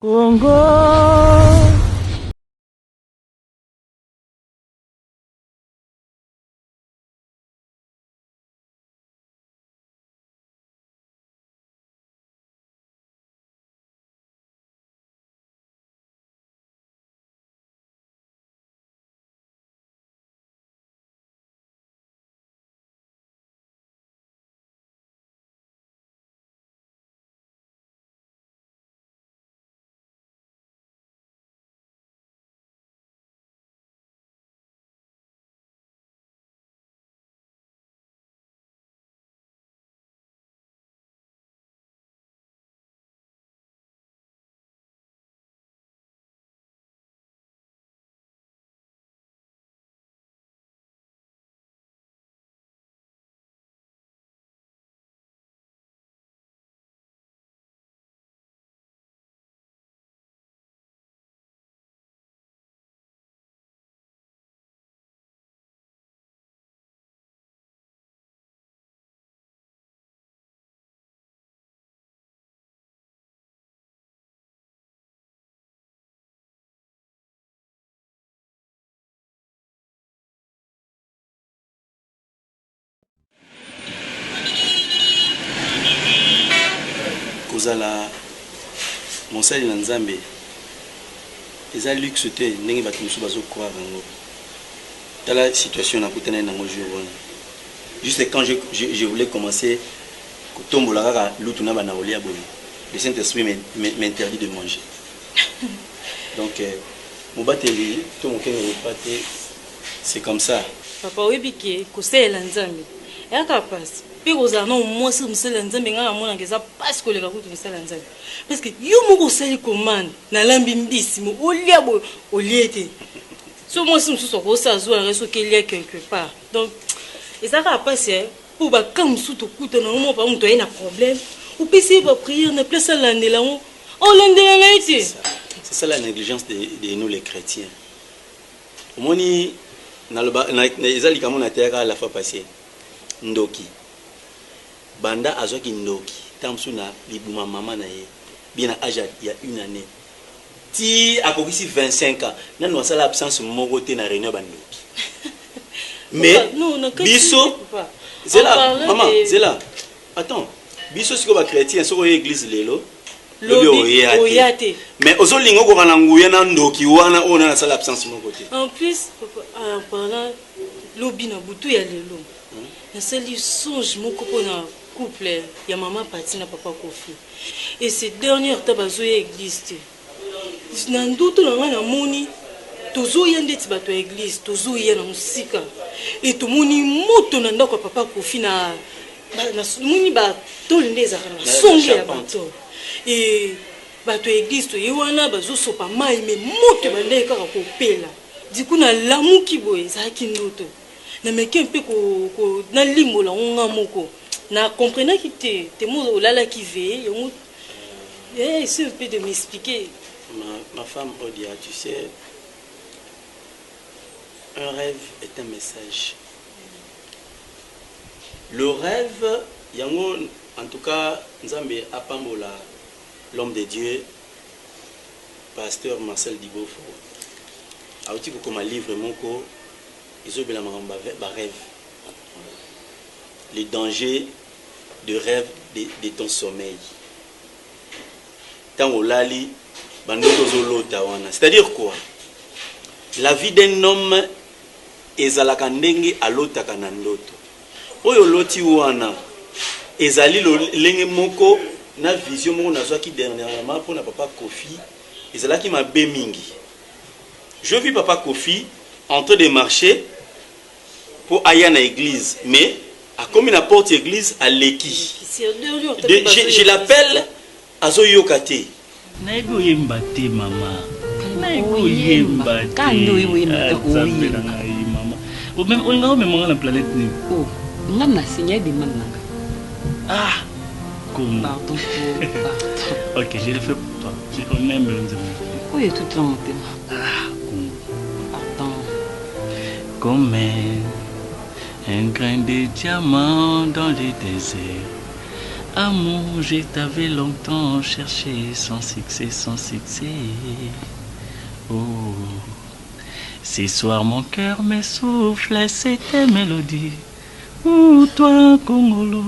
Congo. Kozala monsali na Nzambe eza luxe te ndenge bato mosusu bazokroire yango. Tala situation nakutana nango jour wana. Juste quand je voulais commencer kotombola kaka lutu na bana olia boye, le Saint-Esprit m'interdit de manger. Donc mobateli to mokenge repate, c'est comme ça. Papa webike kosela Nzambe yaka passe puis kozala no mwasi musela Nzambe ngana mona ngeza passe koleka kutu musela Nzambe parce que yo moko sali commande na lambi mbisi mo olia bo oliete so mwasi mususu ko sa zo reso kelia quelque part. Donc ezaka passe pour ba kam suto kuta na mo pa muto ena problème ou pesi ba prière na place la ndela on landela na iti. C'est ça la négligence de nous les chrétiens. Omoni na ezali kama na terre la fois passée ndoki banda azoki ndoki tamsu na libuma mama na ye bien à âge il y a une année ti akokisi 25 ans nanu wasala absence moko te na réunion bandoki mais biso zela maman zela attends biso siko ba chrétien soko église lelo lobi oyate mais ozolingo ko kana nguya na ndoki wana ona na sala absence moko te en plus en parlant lobi na butu ya lelo na sali songe moko pona couple ya maman parti na papa Kofi et ces dernières tabazoya église na ndoto na ngana moni tozoya ndeti bato ya église tozoya na musika et tomoni moto na ndako papa Kofi na moni ba tolendeza kana songe ya bato et bato ya église to yewana bazosopa mai me moto bandeka kaka kopela diku na lamuki boye zaki ndoto na meke mpe ko na limbo la nga moko na comprenant qui te mots là qui veille essaie un peu de m'expliquer. Ma femme Odia, tu sais, un rêve est un message. Le rêve yango en tout cas Nzambe apambola l'homme de Dieu pasteur Marcel Dibofo a aussi comme un livre moko ils ont ba rêve les dangers de rêve de ton sommeil tant au lali bandoto zolota wana c'est-à-dire quoi la vie d'un homme ezalaka ndenge alotaka na ndoto oyo loti wana ezali lenge moko na vision moko nazwaki dernièrement pour na papa Kofi ezalaki mabe mingi. Je vis papa Kofi en train de marcher pour aller à l'église, mais à comme une porte église à l'équi. Je l'appelle Azoyo Kate. Naibu yembate mama. Naibu yembate. Kando yembate. Mama. Ou même on a même la planète ni. Oh, on a signé des mananga. Ah. Comment? Pardon. Ok, je le fais pour toi. On aime le Nzambe. Oui, tout le monde. Ah. Pardon. Comme un grain de diamant dans le désert, Amour, je t'avais longtemps cherché sans succès, sans succès. Oh, ce soir mon cœur me souffle cette mélodie. Où toi, Congolo,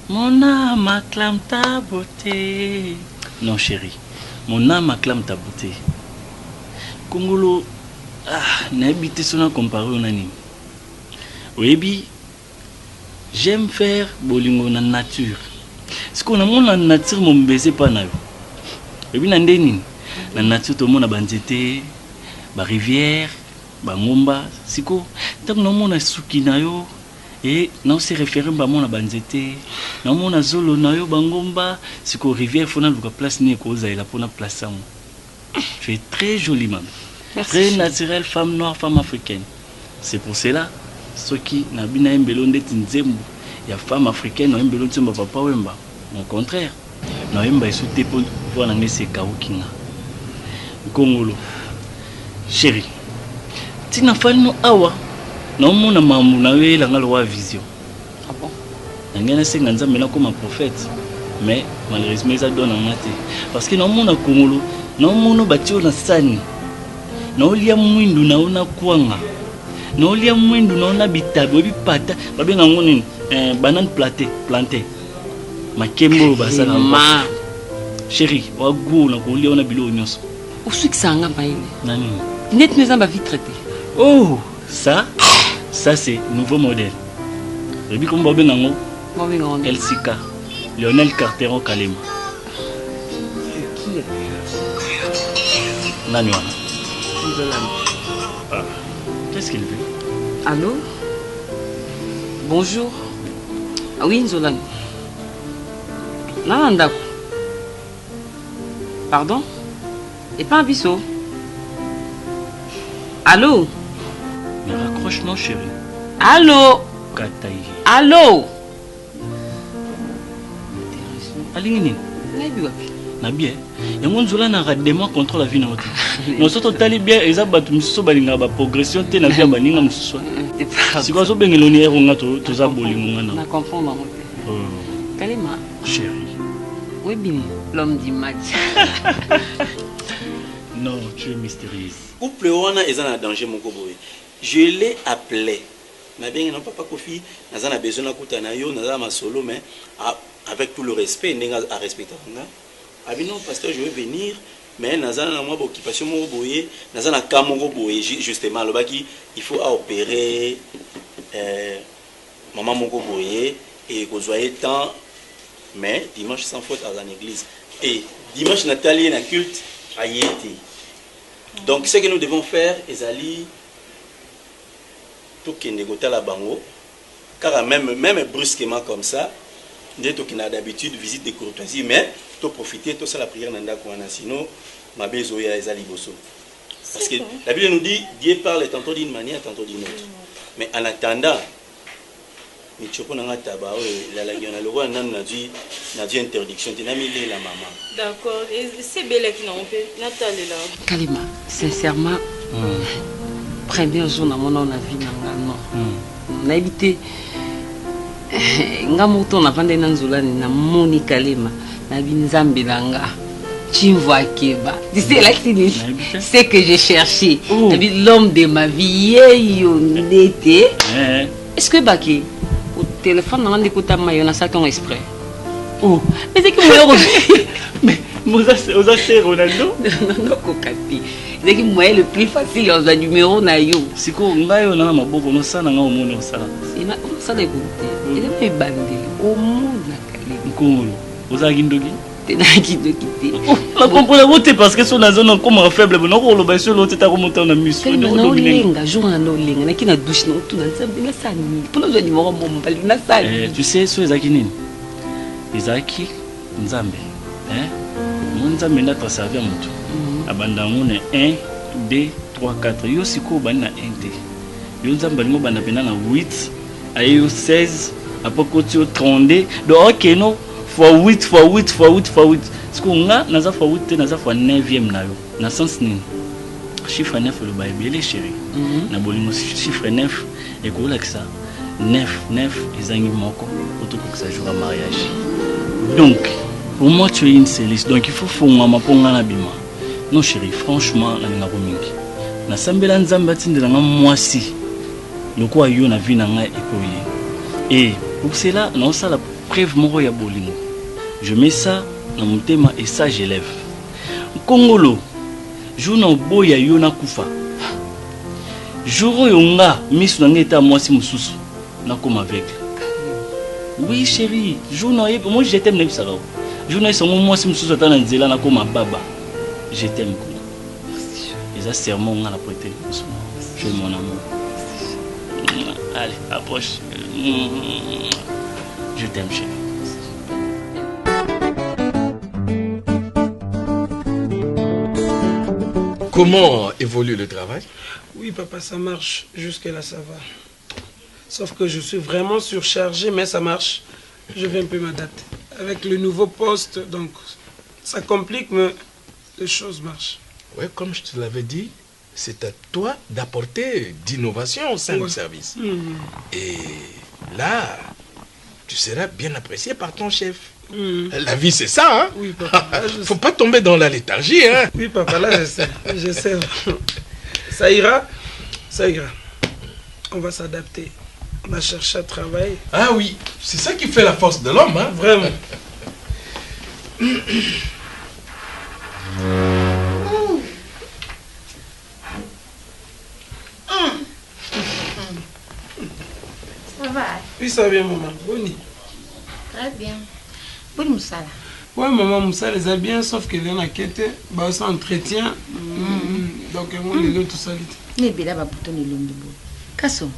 mon âme acclame ta beauté. Non, chérie, mon âme acclame ta beauté. Congolo, n'habite sur comparé au nani. Oui, j'aime faire bolingo na nature. Ce qu'on a mon nature, mon baiser pas na. Et puis nandeni, na nature tout le monde a banzete, ba rivière, ba ngomba. Siko, tant que mon a suki na yo, et non c'est référé ba mon a banzete, non mon a zolo na yo bangomba. Siko rivière faut na luka place ni ko za ila pona place ça. Tu es très jolie maman. Très naturelle, femme noire, femme africaine. C'est pour cela. Ceux qui n'ont pas un bellon de Tinzembo, il y a femmes africaines qui ont un bellon de papa Wemba. Au contraire, nous avons un soutien pour voir l'anglais c'est Kaoukinga. Congolo, chérie, tu n'as pas nous awa, nous avons un mamou, nous avons une vision. Ah bon? Nous avons un comme un prophète, mais malheureusement ça donne un maté. Parce que nous avons un Congolo, nous avons un bâtiment dans Sani, nous avons un mwindu, nous avons un Kwanga. Non liam mwindu non habitable bi pata babe nga ngoni banane planté makembo basala ma chérie wa go na ko liona bilo nyonso o suki sanga maile nani net nous avons vite traité. Oh ça c'est nouveau modèle babe comme babe nga ngo LCK Lionel Carteron Kalema nani wana qu'est-ce qu'il veut? Allô? Bonjour. Ah oui, Nzolan. Nanda. Pardon? Et pas un biseau? Allô? Mais raccroche non chérie. Allô? Kataï. Allô? Alingini. Nabi yango nzola na radement contre la vie na oto no soto tali bien eza batu misusu balinga ba progression te na bien baninga misusu siko so bengelo ni ero ngato toza bolingo ngana na comprendre mon Kalema chérie oui bien l'homme du match. Non, tu es mystérieuse. Couple wana eza na danger moko boye. Je l'ai appelé. Na bien non papa Kofi, naza na besoin na kutana yo, naza ma solo mais avec tout le respect, ndenga a respecter nga. Abi non pasteur, je vais venir mais naza na moi occupation moko boye, naza na ka moko boye justement le baki il faut opérer maman moko boye et ko zoyer temps mais dimanche sans faute à l'église et dimanche Nathalie na culte a yéti. Donc ce que nous devons faire ezali tout qui négocier la bango car même brusquement comme ça tout qui n'a d'habitude visite de courtoisie mais tout profiter tout ça la prière nanda kwana sinon ma bezo ya ezali bosso parce que la Bible nous dit Dieu parle tantôt d'une manière tantôt d'une autre mais en attendant ni choko nanga taba la giona le roi nan na dit interdiction tinami la maman d'accord et c'est belle qui n'ont pas Nathalie là Kalema sincèrement premier jour na mona na vie nanga non na évité nga moto na vande na nzolani na moni Kalema na binzambe nanga chimva keba c'est là c'est que j'ai cherché l'homme de ma vie yo ndete est-ce que baki au téléphone on écoute ma yo na ça ton exprès oh mais c'est que moi mais Moza c'est Ronaldo non kokati c'est que moi le plus facile on a numéro na yo siko ngayo na maboko no sana nga omona osala ina ça d'écouter il est bandé au monde na Kalema nkolo oza kindoki tenaki de quitter la comprendre voter parce que son zone comme faible non ko lo ba sur l'autre ta remonter na muscle de lenga jour na lenga na kina douche no tout na nzambe na sani pour nous numéro mombali na sani tu sais so ezaki nini ezaki nzambe nzambe na ta servir mutu abanda ngone 1 2 3 4 yo siko bani na 1 te yo nzambe ngo bana pena na 8 ayo 16 apokoti au 32 donc OK non fois 8 fois 8 fois 8 fois 8 parce que nga naza fois 8 te naza fois 9e na yo na sens nini chiffre 9 le Bible chérie na bolingo chiffre 9 et ko la ça 9 ezangi moko otokokisa jour à mariage. Donc pour moi tu es une céliste, donc il faut fongama ponga na bima. Non chérie, franchement na mingi. Na sambela nzambe atindela nga mwasi. Loko ayo na vie na nga ekoyi. Et pour cela, non ça la preuve moko ya bolingo. Je mets ça dans mon thème et ça j'élève. Congolo, jour na boya yo na kufa. Jour yonga misu na ngeta mwasi mususu na comme avec. Oui chérie, jour na moi je t'aime na bisaka. Jour na son mwasi mususu atana nzela na comme baba. Je t'aime quoi. Et ça serment on a la prêter. Je mon amour. Allez, approche. Je t'aime chérie. Comment évolue le travail? Oui, papa, ça marche. Jusque-là, ça va. Sauf que je suis vraiment surchargé, mais ça marche. Je vais un peu m'adapter. Avec le nouveau poste, donc, ça complique, mais les choses marchent. Oui, comme je te l'avais dit, c'est à toi d'apporter d'innovation au sein du service. Et là, tu seras bien apprécié par ton chef. La vie, c'est ça, hein? Oui, papa. Faut pas tomber dans la léthargie, hein? Oui, papa, là, je sais. Je sais. Ça ira. Ça ira. On va s'adapter. On va chercher à travailler. Ah oui, c'est ça qui fait la force de l'homme, hein? Vraiment. Ça va? Oui, ça va bien, maman. Boni. Très bien. Boni Moussala. Oui, maman, Moussa les a bien, sauf que l'on a quitté. Bah, ça entretient. Donc, on est là tout ça. Mais bien là, bouton est long de bout. Kasso.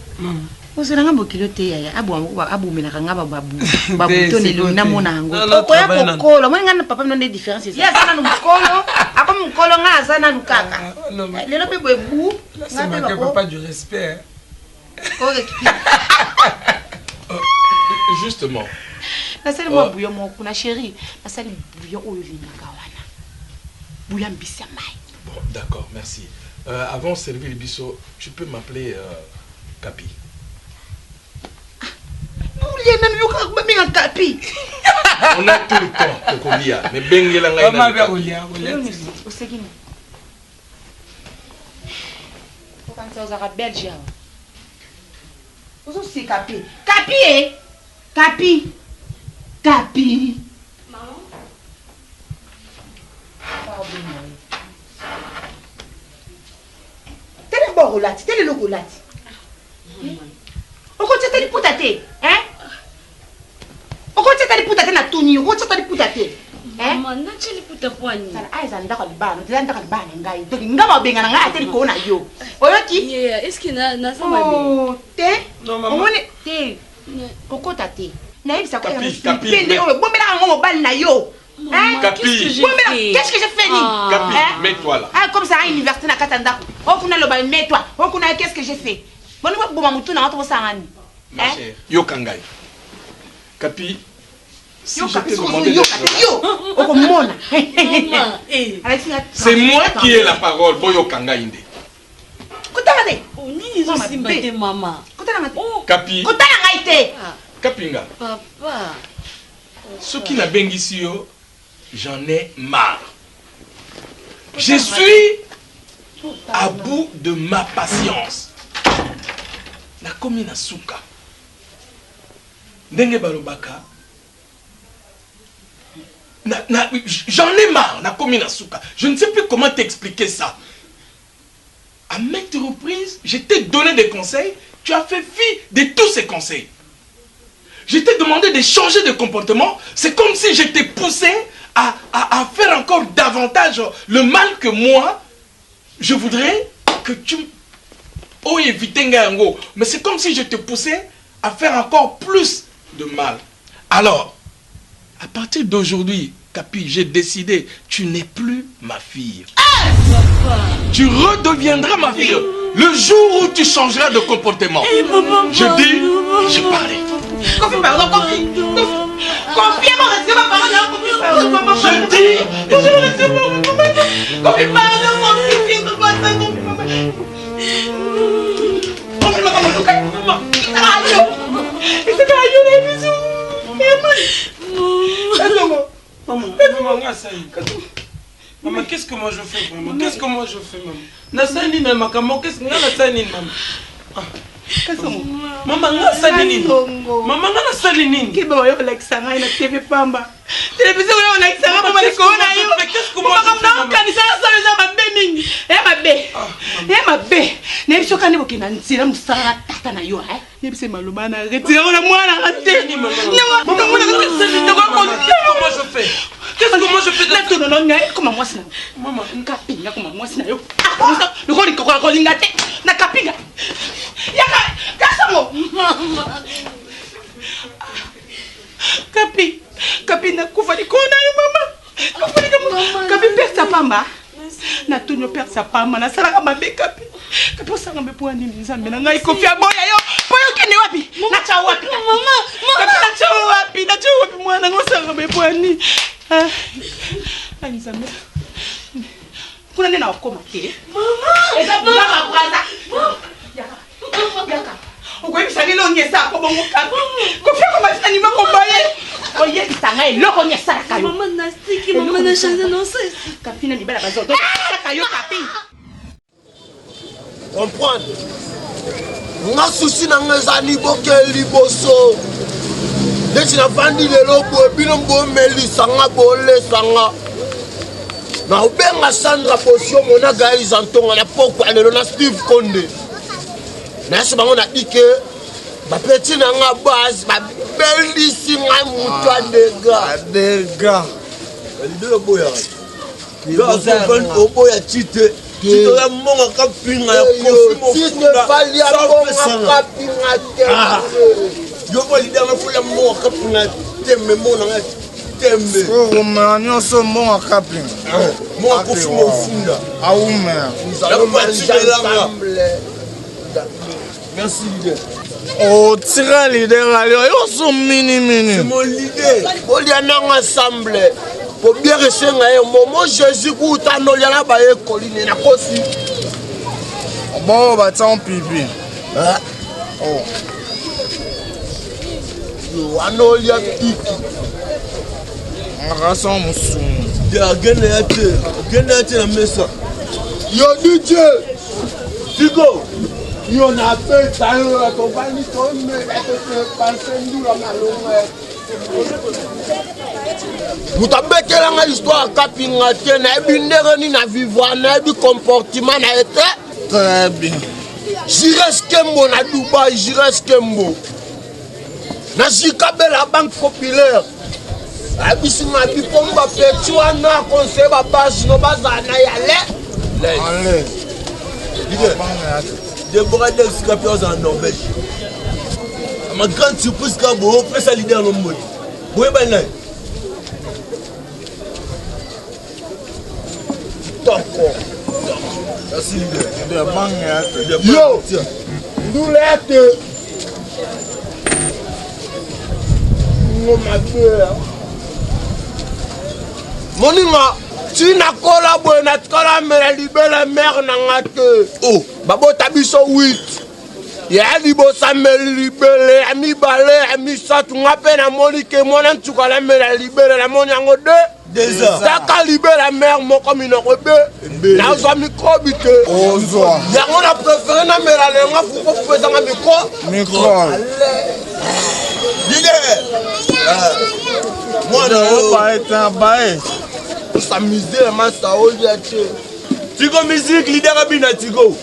Vous avez un beau kilo de thé. Abou, mais la ranga babou. Babouton est long. Namonango. Pourquoi colo? Moi, je papa n'a des différences. Il y a ça dans le colo. Après, mon colo, on a ça dans le caca. Non, mais. Les lopes bébou. C'est marqué papa du respect. Justement. Nasali moi bouillon mon kuna chérie. Nasali bouillon au lina kawana. Bouillon bisamai. Bon, d'accord, merci. Avant de servir le biseau, tu peux m'appeler Capi. Capi. On a tout le temps pour qu'on y a. Mais bengue la ngaïna. Maman, bien, Olia. Au segui. Quand ça aux arabes belges. Vous aussi Capi. Capi eh. Capi. Capi. Maman. T'es le bon roulati, t'es le roulati. On continue à l'écouter, hein? On continue à l'écouter na tuni, on continue à l'écouter, hein? Maman, n'a-tu l'écouté poignet? Ça a été d'accord le ban, tu as d'accord le ban, ngai. Donc ngaba benga na ngai teli ko na yo. Oyoti? Est-ce qu'il n'a ça oh, té? Non, maman. On est té. Koko tate. Na yebisa ko Capi, na pende o bombela ngo bal na yo. Hein? Capi. Qu'est-ce que j'ai fait ni? Capi, mets-toi là. Ah, comme ça à l'université na katanda. Oh kuna lo bal mets-toi. Oh kuna qu'est-ce que j'ai fait? Bon moi boma mutu na to sangani. Ma chère, yo kangai. Capi. Si Yo je Capi, te demandais yo d'être yo. Oh mona. c'est moi qui ai la parole, boyo kangai inde. Kotamate. Oh, ni zo simbate maman. Kotamate. Capi. Kotala ngaite. Capinga. Papa. Ce qui n'a bien ici, j'en ai marre. Je suis à bout de ma patience. Na komi na suka. Ndenge balobaka. J'en ai marre, na komi na suka. Je ne sais plus comment t'expliquer ça. À maintes reprises, je t'ai donné des conseils. Tu as fait fi de tous ces conseils. Je t'ai demandé de changer de comportement. C'est comme si je t'ai poussé à faire encore davantage le mal que moi, je voudrais que tu... Oh, éviter Ngayango. Mais c'est comme si je te poussais à faire encore plus de mal. Alors, à partir d'aujourd'hui, Capi, j'ai décidé, tu n'es plus ma fille. Tu redeviendras ma fille le jour où tu changeras de comportement. Je dis, je parlais. Confie, pardon, confie. Confie à mon respect, ma parole, confie, pardon, maman. Je dis, Confie, pardon, confie, confie, maman. Maman, qu'est-ce que moi je fais vraiment? Qu'est-ce que moi je fais, maman? Nasani na makamo, qu'est-ce que nasani maman? Maman, nasani nini? Maman, nasani nini? Qui va y like ça na TV Pamba. Télévision on like ça maman les corona yo. Qu'est-ce que moi je fais? Maman, kanisa ça les ma béning. Ma bé. Ne biso kani bokina nsira musara tata na yo hein. Ne biso maloma na retire na mwana raté. Maman, comment je fais? Qu'est-ce que moi je fais de non, non, comment moi c'est maman, kapinga comment moi c'est yo. Le rôle ko lingate na kapinga. Yaka, kasamo. Kapi na kufa di kona yo mama. Kapi perd sa pamba. Na tunyo perd sa pamba na sala kama be kapi. Kapi osanga me po ani nzambe na ngai kofi aboya yo. Po yo kene wapi? Na cha wapi? Mama. Kapi na cha wapi mwana ngosanga me po ani. Nzambe. Kuna nena wakoma te. Mama. Eza baba kwaza. Yaka. Okoyi bisani lo ngesa ko bongo kapi. Kofi ko masina ni mako baye. Oye bisanga eloko ngesa la kayo. Mama nastiki mama na chanza non c'est. Kapi na libala bazoto. Kayo kapi. Comprendre. Nga souci na ngeza ni bokeli boso. Desi na vandi lelo bo bino bo meli sanga bole sanga. Na obenga Sandra Potion mona gai zantonga na pokwa lelo na Steve Konde. Na se bango na dike ba petit na nga base ba belisi nga mutwa dega. Ndelo boya. Yo sen oboya chite. Chite ya monga kapinga ya kofi mo. Chite fali ya monga kapinga te. Yo bo leader na fula monga kapinga tembe mona nga tembe. Oh man, yo so monga kapinga. Monga kofi mo funda. Aume. Nous allons manger ensemble. Merci leader. Oh, tira leader allez, yo so mini. C'est mon leader. On y en ensemble. Pour bien rester un moment Jésus ku tano liana ba e colline na kosi. Bon, bah tant pipi. Ah. Oh. Yo anolia piki. Rason musumu. Ya gene na mesa. Yo DJ. Tigo. Yo na fait ça la compagnie to me penser ndula malonga. Mutabekela nga histoire kapinga te na ebindere ni na vivre na ebi comportement na été Très bien. Jires Kembo na Dubaï, Jires Kembo. Na Jikabe la banque populaire. Abisinga bipomba petit wana conseil ba base no bazana yale. Allez. Deborah Del Scapios en Norvège. Ma grande surprise quand vous faites ça leader dans le monde. Vous voyez bien là. Merci leader. Yo, nous l'êtes. Moninga, tu n'as collaboré na tkala mera libela mère na ngate. Oh, babo tabiso 8. Ya libo sameli libele, ami bale, ami satu ngape na monike mona ntukala mera libela na moni yango 2 heures. Taka libela mère moko minoko 2. Na zo microbite. Ozo. Ya on a préféré na mera lenga fuko pesa nga Micro. Moi, on s'amuser, Tigo musique, leader Abina Tigo.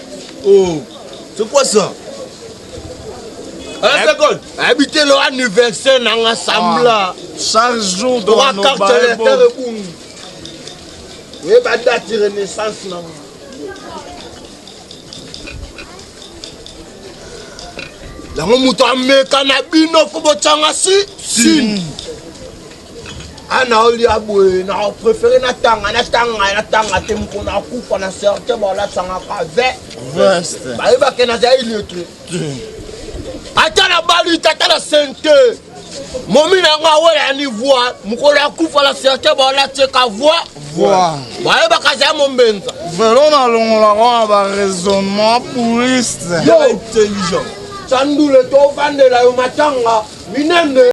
Oh, c'est quoi ça? À la seconde. Habiter l'anniversaire dans l'ensemble. Chaque jour dans nos Bible. Oui, bah date de renaissance là. La moto ameka na bino ko botanga si. Ana oli abwe na préféré na tanga te mko na kufa na certain ba la tanga ka veste. Ba iba ke na za illettré. Ata na balu tata la sente. Momi na nga wala ni voix mko la kufa la certain ba la te ka voix. Ba iba ka za mombenza. Velon na longola ba raisonnement puriste. Yo intelligent. Sandule to vande la yo matanga minende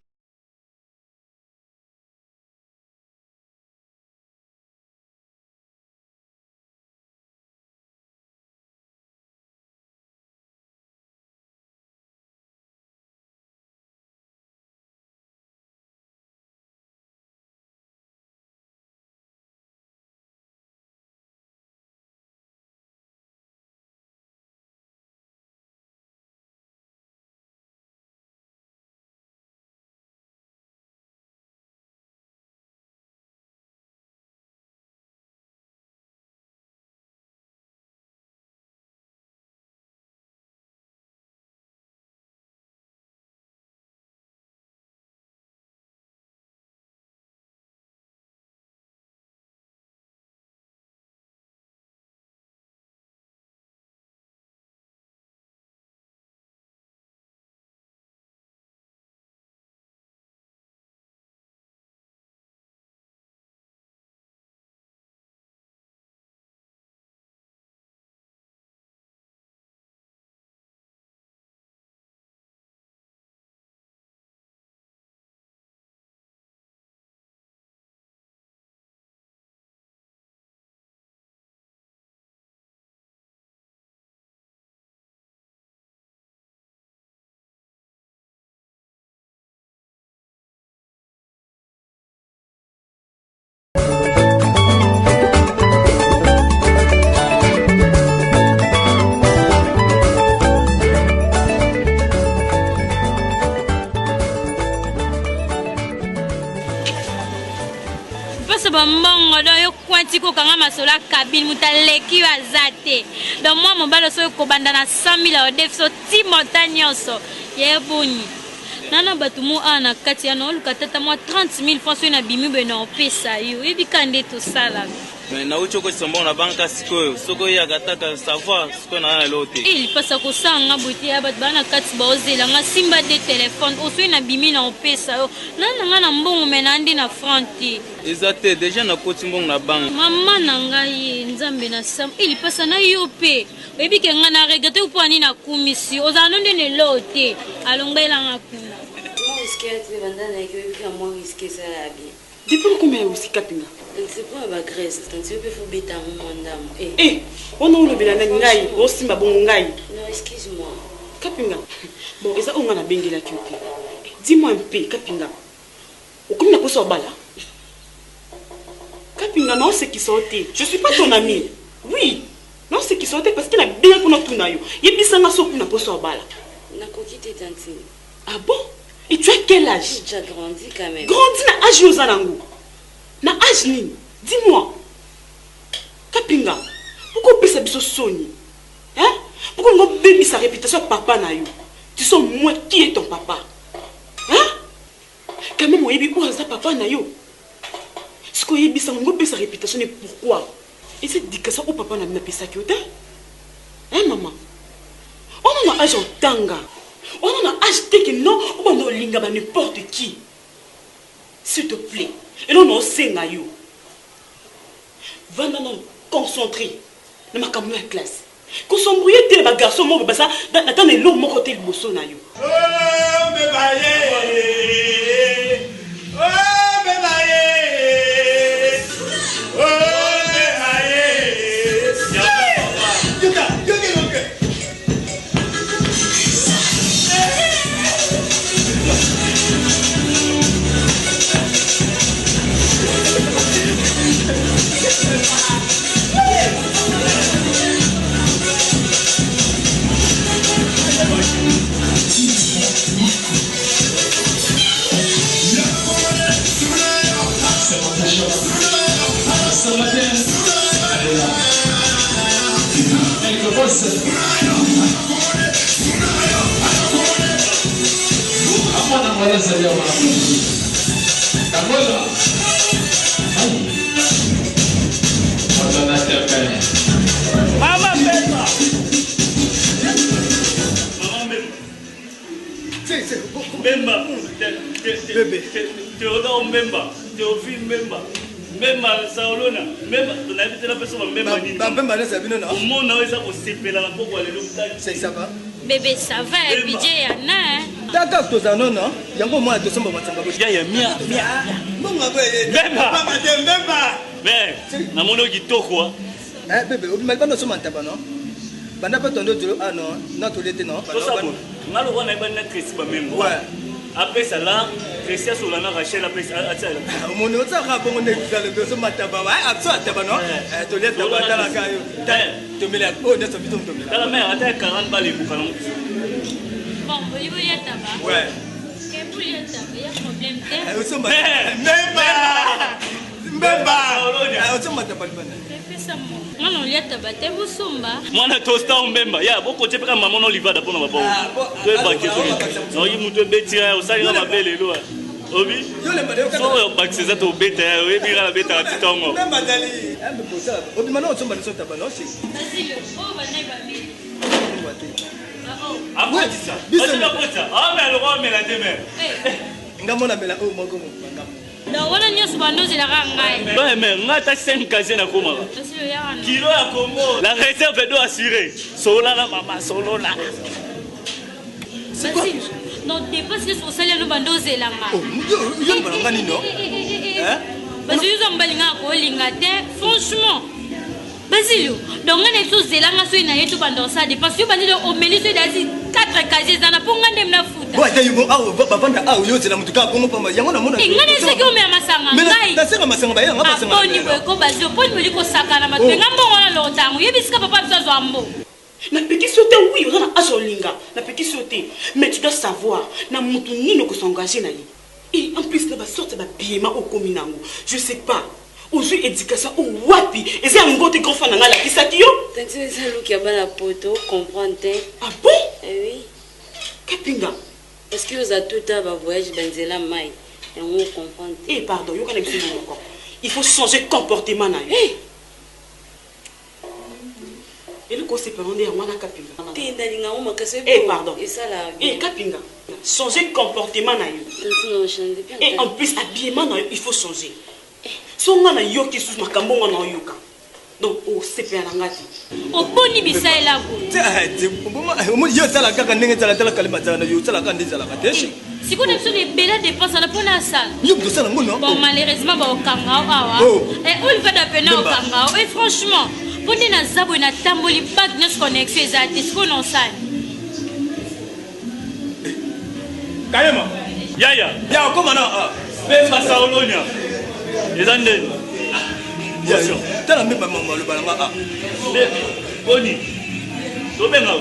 bin mutaleki azate. Donc moi mon balo so ko banda na 100 000 au def so ti montagnonso. Yebuni. Nana batumu ana kati ya no lukatata moi 30 000 francs na bimi beno pesa yo. Ebikande to sala. Mais na ucho ko sombo na banka siko soko ya gataka savoir siko na lote. Il passe ko sanga buti abat bana kati ba ozela nga simba de téléphone oso na bimi na pesa yo. Nana ngana mbongo menandi na franti. Exacte déjà na koti mbongo na banka. Mama nanga ye nzambe na sam. Il passe na yo pe. Ebike ngana regate upani na kumisi. Ozano ndene lote. Alongela nga kuna. Moi risquer tu bandana que puis moi risquer ça la bien. Depuis combien aussi kapinga? C'est pas ma graisse, quand tu peux faire bêta mon dame. Eh, on a le bilana ngai, on simba bon ngai. Non, excuse-moi. Kapinga. Bon, et ça on a bengela kyote. Dis-moi un peu kapinga. Ou comme na ko so bala. Kapinga non c'est qui sortait. Je suis pas ton ami. Oui. Non c'est qui sortait parce qu'il a bien qu'on a tout na yo. Yebisa nga so na ko so bala. Na ko kité tantine. Ah bon? Et tu as quel âge? Tu as grandi quand même. Grandi na âge yo zanango. Na âge nini? Dis-moi. Kapinga. Pourquoi on peut s'habiller Sony? Hein? Pourquoi on peut sa réputation papa na yo? Tu sais moi qui est ton papa? Hein? Quand même on yebi quoi ça papa na yo? Ce qu'on yebi ça on peut sa réputation et pourquoi? Et c'est dit que ça au papa na mina pesa kyote? Hein maman? On a âge en tanga. On a acheté que non, on a linga n'importe qui. S'il te plaît. Et là, on a senga yo. Va nous concentrer dans ma classe. Qu'on s'embrouille tel garçon, mon basa, attends les lots, mon côté le bosso na yo. Oh, bébaye! Oh, bébaye! Oh, Mama Bemba. Bemba. Bébé. Théodore Bemba. Théophile Bemba. Même Saolona, même on a invité la personne même à Nini. Au monde, on a séparé la peau pour aller l'hôpital. Ça va? Bébé, ça va, le budget, il y en a. D'accord, tous en non, non? Il y a un moment de son moment. Il y a mia. Mais, na mono gito quoi? Eh bébé, on m'a pas de son mantaba non? Banda pas ton autre ah non, notre l'été non. Ça ça bon. On a le droit na bana Christ ba même. Ouais. Après ça là, Christian Solana Rachel après ça. Mon autre ça bon on est dans le son mantaba. Ouais, absolument taba non? To l'été dans la caillou. Tu me l'as oh, n'est-ce pas tu me l'as. La mère attend 40 balles pour canon. Bon, vous voulez tabac? Ouais. Qu'est-ce que vous voulez tabac? Il y a problème. Mwana tosta umbemba ya boko tepeka mama no livada pona mabongo to ba kezo no yi muto betira osali na mabele lo obi so ba kisa to beta ya we bira la beta titongo mbemba dali ambe posa obi mana otsomba liso taba no si Basile o ba nai ba bi après ça bisa na pota ah mais le roi mais la demain ngamona mela o moko ngam non wana nyos bando zela ngai ba mais ngata 5 casier na koma kilo ya Congo la réserve doit assurer sola la mama solo là c'est quoi non dépasse que sur celle no bando zela ngai oh yo balanga nino hein parce que yo mbalinga ko linga te franchement Basile donc on est tous zela nga so ina yetu bando ça dépasse yo bandi o meliso d'azi 4 casiers za na ponga ndem na futa bon te yugo awo bavanda awo yo zela mutuka kongo pamba yango na mona ngane seki o me masanga ngai na seka masanga ba yanga masanga poni ko Basile poni meli ko sakana matwe ngambo ngona lotango yebisika papa biso ambo na petit sauter oui on a asolinga na petit sauter mais tu dois savoir na mutu nino ko s'engager na yi et en plus na ba sorte ba biema au kominango je sais pas ozwi éducation owapi eza yango te grand frère na nga alakisaki yo tanti eza luki ya bana poto comprendre te. Ah bon? Oui. Kapinga parce que oza tuta bavoyage banzela mai yango comprendre te. Eh pardon yokana biso moko il faut changer comportement na yo eloko osepelonde yango wana Kapinga te ndalinga ngo makasi. Eh pardon esala Kapinga changer comportement na yo et en plus habillement na yo il faut changer so nga na yoki susu makambo nga na oyoka donc osepela na nga te oponi bisaela ko yo osala kaka ndenge ezala kalema zala na yo osalaka nde ezalaka te sikuna biso ebela dépense na mpona asala yo tosala ngono bon malheureusement baokanga o awa olivada pene okanga o et franchement mpo nde naza boye natamboli bag nyonso connexion eza te sikoyo na osali kayema yaya ya okoma na mpe masaolonia eza ndeni tala mbe maloba nanga boni tobenga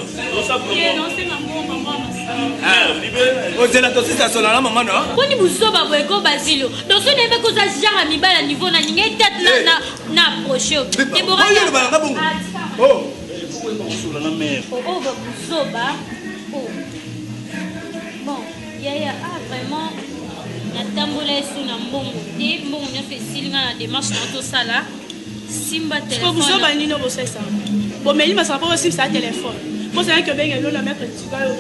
ozela tosisa na mama na poni buzoba boye ko bazilo donc so nebe koza genre mibala à niveau na ninga tête na approché deboranga bongo buzoba bon yaya vraiment natambola esu na mbongo te mbongo nyonso esilinga na démarche na tosala simba téléphone nino bosesa bomeli masaka mpo bosimisa téléphone bosayaki obenge elo na maître tikayo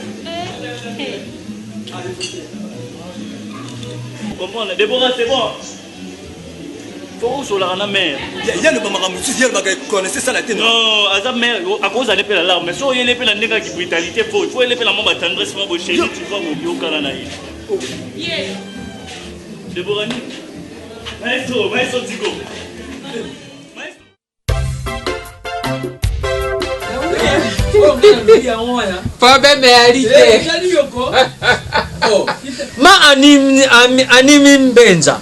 comprendre Déborah c'est bon faut usolaka na mère ya no bamaka mosusu ya baka connaissance ça la tête non aza mère à cause aller pela larme mais so yele pela ndeka ki brutalité faut yele pela mamba tendresse mo chéri tu vas mo yokala na ye yeah Déborah ni maestro Tigo problème réalité ma animi mbenza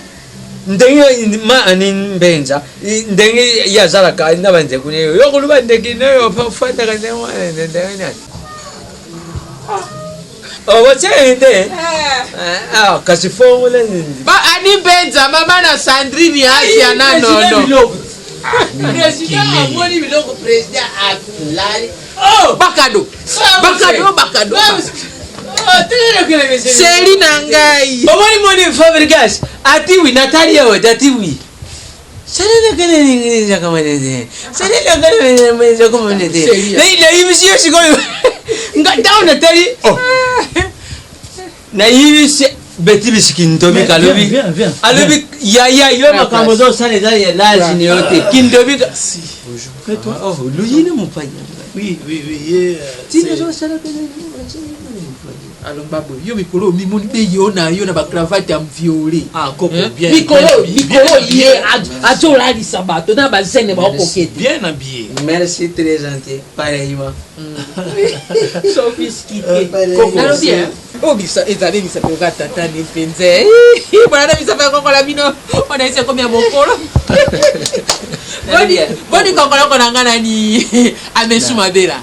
ndenge ma animi mbenza ndenge yazalaka nabanze kuneyo yokuluba ndenge neyo fata kane ndenge nani wachende kasi formula ba ani mbenza mama na Sandrine asia na nono président amoni biloko président akulali bakado seli na ngai omoni moni Fabregas atiwi Natalia wote atiwi seli kene ni kama nende seli kene kama nende na hivi sio sikoyo ngatao Natalia na hivi si beti bisikindomi kalobi alobi ya yo makambo zo sale za ya laji ni yote kindomi bonjour toi oh lui ne m'paye oui tino zo sala kene alors babo yo mikolo mimoni pe yo na ba-cravate ya mviolé coco bien mikolo ye atola li sabato na ba scène ba kokete bien habillé merci très gentil pareillement sophistiqué coco bien oh bisa ezali bisa ko tata ni penze bana bisa fa ko la bino on essaie combien mokolo boni ko na ngana ni amesu mabela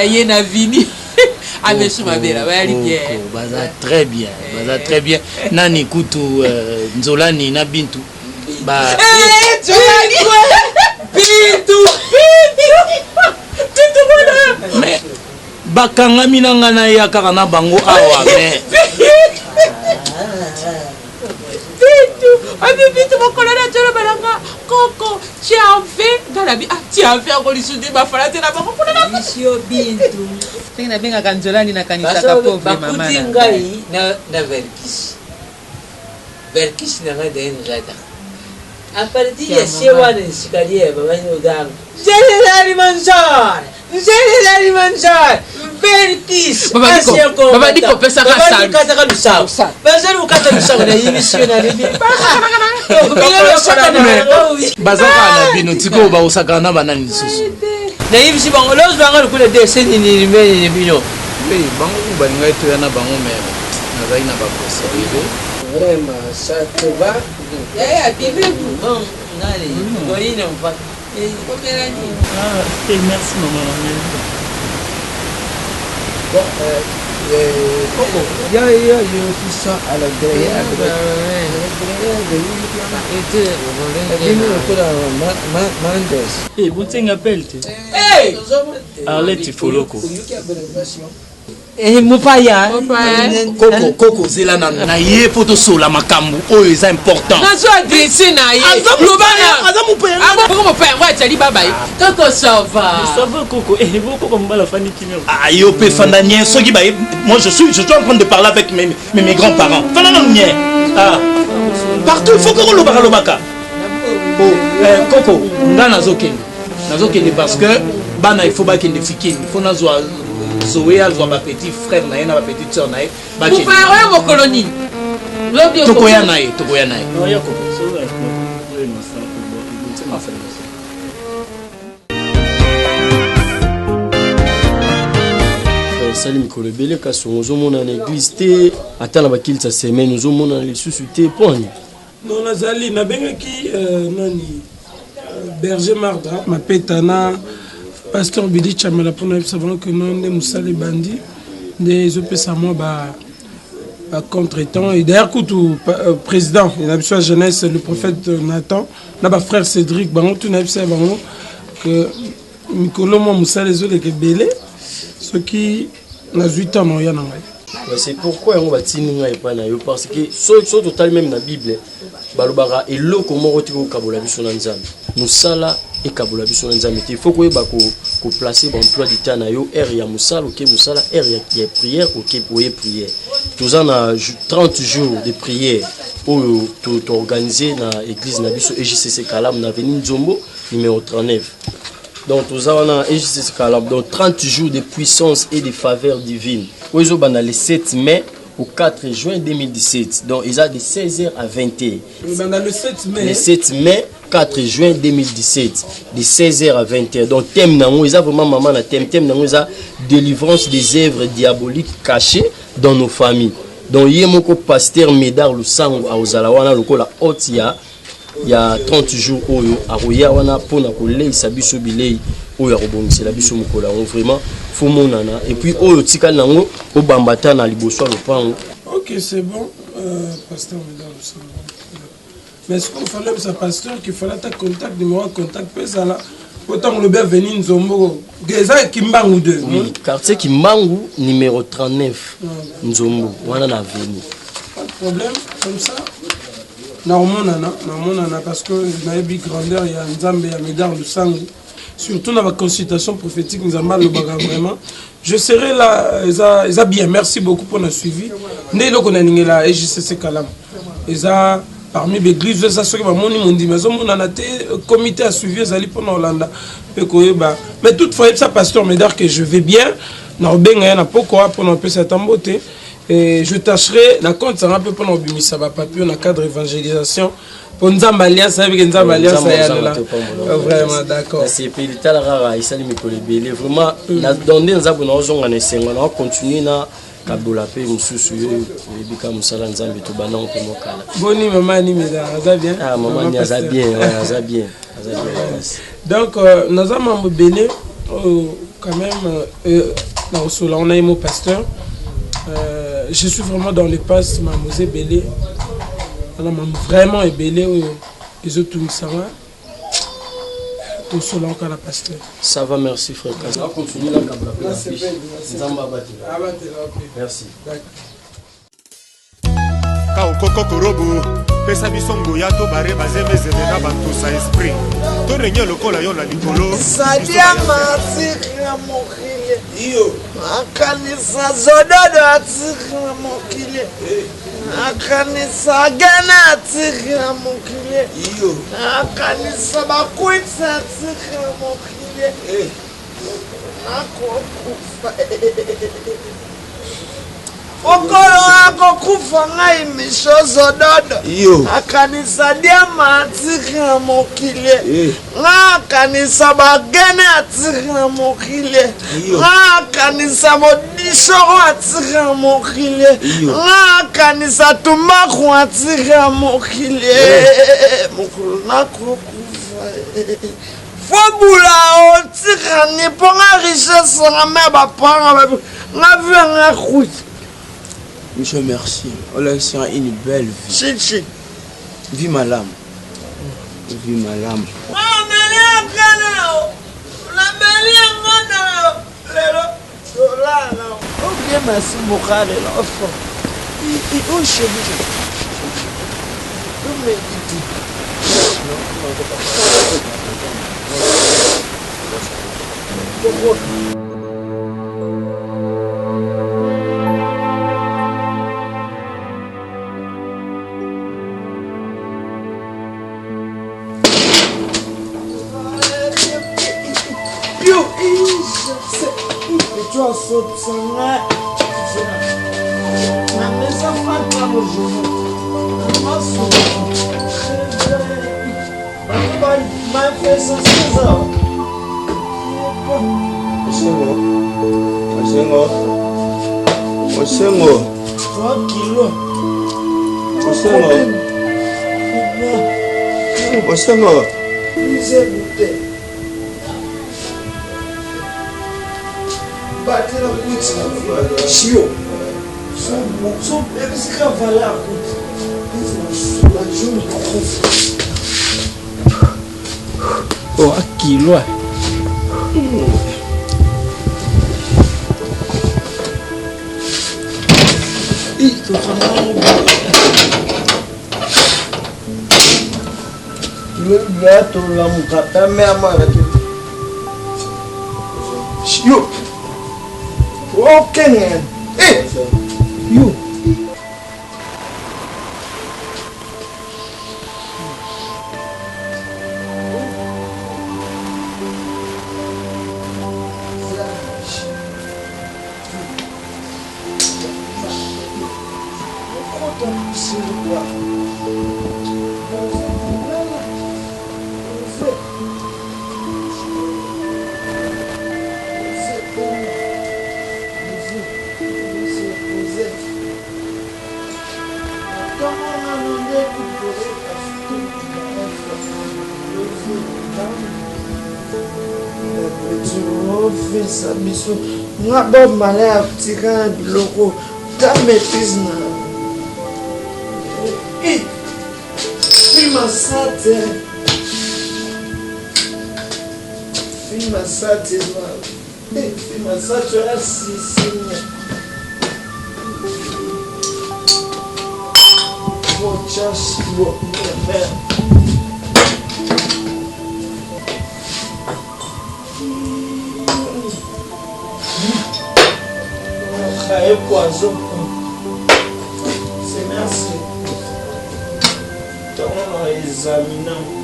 ye na vini amesu mabela bali bien baza très bien nani kutu nzolani na bintu ba nzolani bintu bona mais bakangami na nga na ya kaka na bango awa mais bintu mokolo na tolo balanga koko tu as fait dans la vie tu as fait encore lisudi ba fala tena ba ko na monsieur bintu tena benga kanzolani na kanisa ka pauvre mama na ngai na verkis na nga den rada a partir ya sewa na sikalie baba ni udango General Manzar verkis baba diko pesa ka salu kata ka lusao bazali ukata lusao na emission na libi bazaka na bino tiko ba osaka na banani lisusu na hivi si bango lozo bango kule deseni ni mbele bino bango balinga eto yana bango même nazali na ba procédure vraiment ça te va bien bon nani ngoine mpa merci maman bon Il y a tout ça à la grille. Eh, vous t'en appelle. Arlette Foloko. Eh, Mopaya. Coco, c'est là, na yé photo sur la makambu. Oh, c'est important. Na so adressé na yé. Coco, ça va. Ça va, Coco. Eh, vous, Coco, la famille qui meurt. Ah, yo, pe fandanien. Moi, je suis en train de parler avec mes grands-parents. Fandanien. Ah. Partout, il faut que le baralobaka. Oh, Coco, ndana zokende. Nazokende parce que bana il faut ba kende fikini. Il faut nazwa Zoé azwa ba petit frère na ba petite sœur na ye. Ba kende. Vous parlez mon colonie. Tokoya na ye. Non, ya Coco. Salim Kolebele kasi ozomona na église te ata na bakilisa semaine ozomona na lisusu te point. Non nazali nabengaki nani Berger Marda mapetana pasteur Billy Chamala pona savant que non ne musale bandi des opesa moi ba contre-temps et d'ailleurs tout président il a besoin jeunesse le prophète Nathan na ba frère Cédric bango tout na besoin bango que Mikolo mo musale zo le belé ce qui na 8 ans non ya na ngai. C'est pourquoi on va tininga et pas na yo parce que so total même na Bible balobara eloko moko tiko kabola biso na nzambe musala et kabola biso na nzambe il faut ko yeba ko placer emploi du temps na yo air ya musala OK musala air ya prière OK pour prière tous en a 30 jours de prière pour tout organiser na église na biso EJCC Kalam na avenue Nzombo numéro 39. Donc tous en a EJCC Kalam donc 30 jours de puissance et de faveur divine. Ozo bana le 7 mai au 4 juin 2017. Donc, ils ont de 16h à 20h. Le 7 mai, 4 juin 2017. De 16h à 20h. Donc, thème, ils ont vraiment maman, thème, ils ont délivrance des œuvres diaboliques cachées dans nos familles. Donc, il y a mon pasteur Médard Lusango à Ozalawana, le la haute, il y a 30 jours, à Roya, on a pour la Sabiso Bilei, c'est la biso mukola vraiment faut monana et puis tika nango o bambata na liboso le pan. OK, c'est bon pasteur Médard. Mais ce qu'il fallait c'est pasteur qu'il fallait ta contact numéro contact pesa là autant le bien venir Nzombo Geza Kimbangu 2. Oui, quartier Kimbangu numéro 39 Nzombo wana na avenue. Pas de problème comme ça. Normalement parce que na yebi grandeur il y a Nzambe ya Médard Lusango. Surtout dans la consultation prophétique, nous avons le bagage vraiment. Je serai là, ils bien. Merci beaucoup pour notre suivi. Nous avons la EJCC Kalam. Parmi les églises, ça se dit, mais on a un comité à suivre, ils allaient pour Hollande. Mais toutefois, ça pasteur me dit que je vais bien. Nous avons pourquoi pour nous cette beauté. Et je tâcherai, la compte sera un peu pour nous ça va pas plus dans cadre d'évangélisation. Pour nous alliance avec nous alliance vraiment d'accord. C'est pélital rara isali mikolebele vraiment na donner nous abona ozonga na senga na continuer na kabola pe mususu yo ebika musala nzambe to bana on peut mokala. Boni maman ni meda ça bien. Ah maman ni ça bien, ça bien. Donc nous avons belé quand même dans cela on a mon pasteur. Je suis vraiment dans les passes Mamosé Belé. On a vraiment ébélé les autres ça va. Tout cela encore la pasteur. Ça va, merci frère. On va continuer là merci. Kaokoko korobo pesa bisongo ya to bare bazeme zemena bantusa esprit to renye lokola yo na likolo sadia matikra mokile iyo akanisa zododo atikra mokile akanisa gana atikra mokile iyo akanisa bakwitsa atikra mokile nakokufa okolo ako kufa ngai mishozo dodo akanisa dia matikra mokile akanisa bagene atikra mokile akanisa modishoro atikra mokile akanisa tumaku atikra mokile mokolo nakokufa fobula otikra niponga richesse nga me bapanga Monsieur, merci. On sera une belle vie. Vie ma lame. Vie ma lame. Oh, kilo. Yo. Okay, hey. You. Nga ba malaya kutika biloko ta maîtrise na Filma sate la sisinya Vochas bo merde. É poison. C'est merci. Então nós examinamos.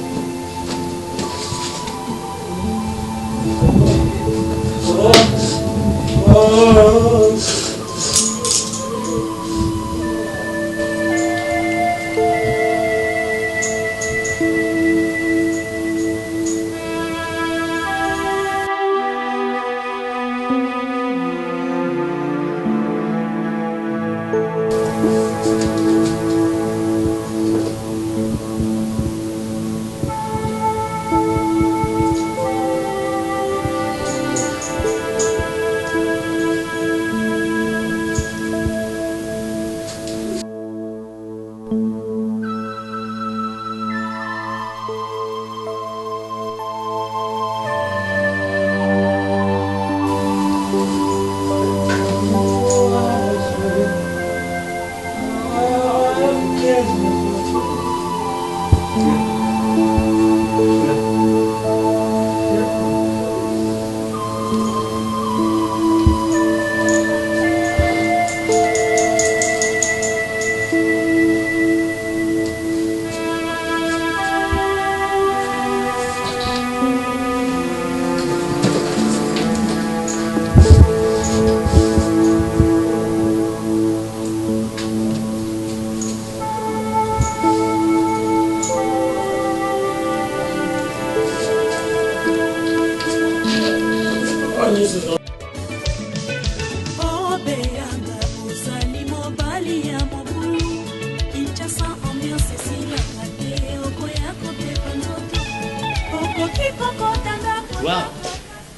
Waouh,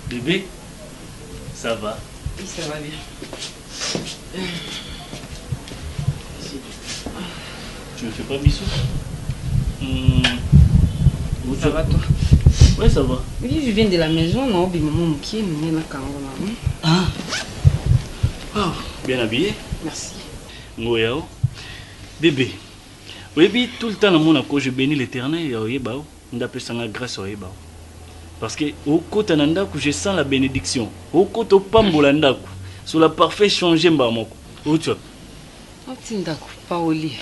bébé, ça va? Oui, ça va bien. Tu me fais pas bisous? Ça va toi? Ouais, ça va. Oui, je viens de la maison, non, maman qui est Ah. Oh, bien habillé. Merci. Ngoyao. Bébé. Oui, tout le temps, je bénis l'éternel et je grâce au Yeba. Parce que au côté nandaku, je sens la bénédiction. Au côté pambolandaku, sur la parfaite changé mbamoko. Où tu as? Pas au lit.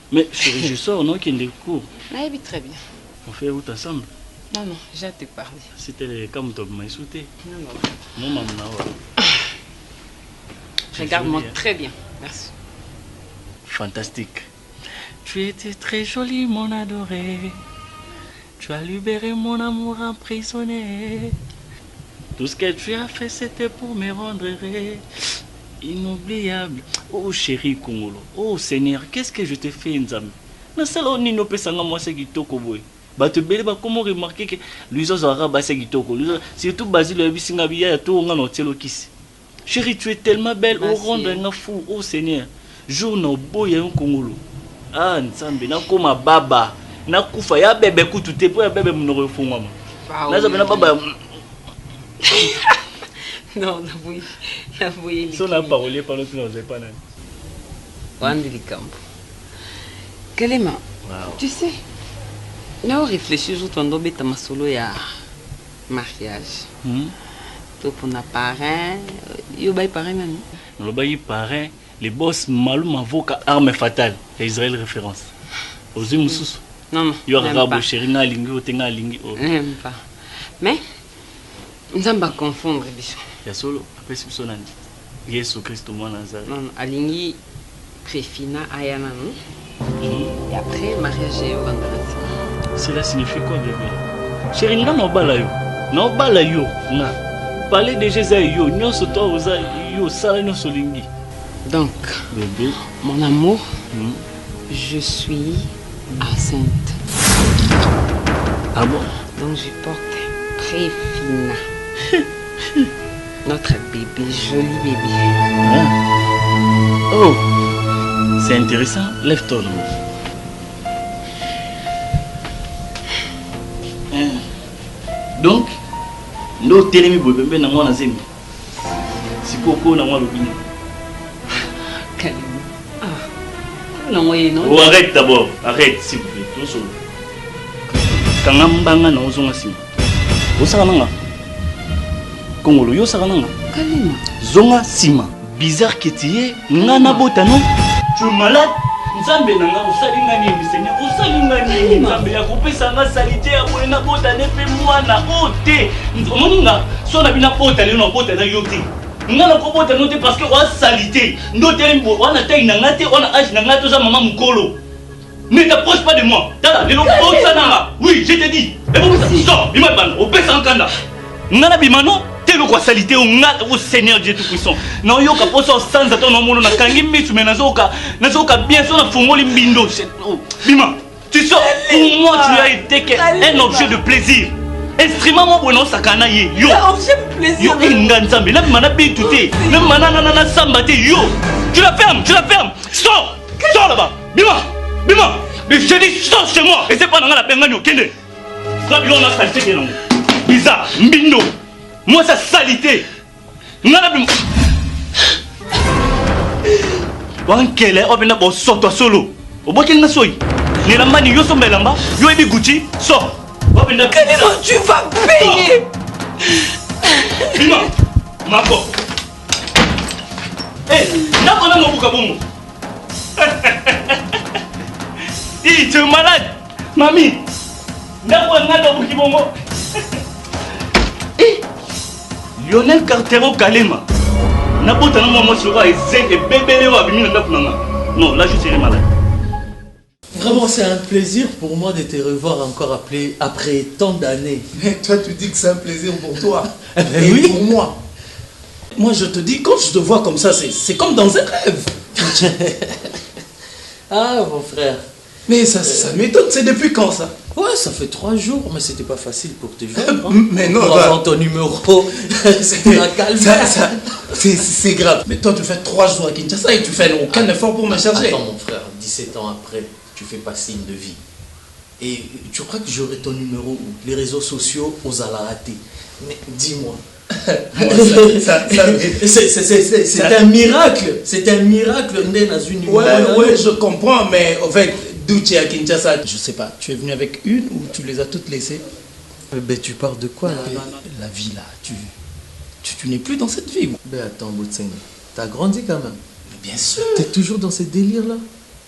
Mais chérie, je sors, non, qu'il y a des cours. Très bien. On fait route ensemble? Non, j'ai te parler. C'était comme tu m'as sauté. Non. Mon maman. Regarde-moi très bien. Merci. Fantastique. Tu étais très jolie, mon adoré. Tu as libéré mon amour emprisonné. Tout ce que tu as fait, c'était pour me rendre heureux. Inoubliable. Oh chéri Kongolo. Oh Seigneur, qu'est-ce que je te fais, Nzambe? Nasalo nino pesanga moi c'est kitoko boy. Ba te bele ba comment remarquer que Luizo Araba c'est kitoko. Surtout Basile le bisinga biya ya to nga no telo kisi. Chérie, tu es tellement belle, au rendre un fou, oh Seigneur. Jour no boy un Kongolo. Ah Nzambe na koma baba. Na kufa ya bebe kutute po ya bebe mnoro fungwa. Na zabe na baba. Non, la voyez. Si on a parlé pendant que nous n'avons pas nani. Wandili Kambo. Kalema, tu sais, nous réfléchissons sur ton dobe ta masolo ya mariage. Tout pour na parrain, yo bay parrain nani. Le bay parrain, les boss malou m'avocat arme fatale, Israël référence. Aux mususu. Non. Yo rabo chéri na lingi otenga lingi o. N'aime pas. Mais nous allons confondre biso. Ya solo après c'est son ami. Yesu Christ moi Nazareth. Non, alingi préfina ayana non. Et après mariage vendredi. Cela signifie quoi bébé? Chéri nga no bala yo. No bala yo na. Parler de Jésus yo nyonso to oza yo sala nyonso lingi. Donc bébé, mon amour, je suis enceinte. Ah bon? Donc je porte préfina. Notre bébé, joli bébé. Hein? Oh, c'est intéressant. Lève-toi. Donc, nous tenons bébé dans mon azemi. Si coco dans mon lobby. Oh, arrête d'abord. Arrête, s'il vous plaît. Tout seul. Quand on banga na ozonga sima. Osaka nanga. Kongolo yo saka nanga. Kalima. Zonga sima. Bizarre que tu es. Ngana botano. Tu es malade. Nzambe nanga osalinga nini Seigneur? Osalinga nini Nzambe ya kopesa nga salite ya boyena botane pe mwana ote. Moninga so na bina botane na botana yo te. Ngana ko botane te parce que wa salite. Ndoteli mbo wana tayi nanga te wana âge nanga to za maman mukolo. Ne t'approche pas de moi. Tala, les locaux sananga. Oui, je te dis. Et vous sors, bima ban, au pesa nkanda. Ngana bimano, te lo kwa salité au Seigneur Dieu tout puissant. Na yo ka poso sans attendre mono na kangi mitu menazoka, nazoka bien so na fongoli mbindo. Bima, tu sors. Pour moi tu as été un objet de plaisir. Instrument mo bono sakana ye. Yo. Objet de plaisir. Yo inganzambe, na bimana bitute. Na manana samba te yo. Tu la fermes. Sors. Sors là-bas. Bima, mais je dis sors chez moi. Et c'est pas dans la peine de Kende. Ça, il a salité qui est là. Bizarre, mbindo. Moi, ça salité. Wankele, obena bo soto solo. Oboki nga soyi. Ni la mani yo sombe lamba, yo ebi Gucci, sors. Obena Kalima, tu vas payer. Bima, mako. Nakona mobuka bongo. Tu es malade, mamie. Lionel Cartero Kalema. Non, là je serai malade. Vraiment, c'est un plaisir pour moi de te revoir encore après tant d'années. Mais toi, tu dis que c'est un plaisir pour toi. Et oui. Pour moi. Moi, je te dis, quand je te vois comme ça, c'est comme dans un rêve. Ah, mon frère. Mais ça m'étonne, c'est depuis quand ça? Ouais, ça fait 3 jours, mais c'était pas facile pour te joindre. Mais non, pour avoir ton numéro, c'était la calme. C'est grave. Mais toi, tu fais 3 jours à Kinshasa et tu fais aucun effort pour me chercher. Attends, mon frère, 17 ans après, tu fais pas signe de vie. Et tu crois que j'aurai ton numéro où les réseaux sociaux aux à la rater. Mais dis-moi. C'est un miracle. C'est un miracle. Ouais, je comprends, mais en fait, d'où tu es à Kinshasa, je sais pas. Tu es venu avec une ou tu les as toutes laissées? Ben, tu parles de quoi là? La vie là, tu n'es plus dans cette vie. Ben attends, Botseng, t'as grandi quand même. Mais bien sûr. T'es toujours dans ces délires là?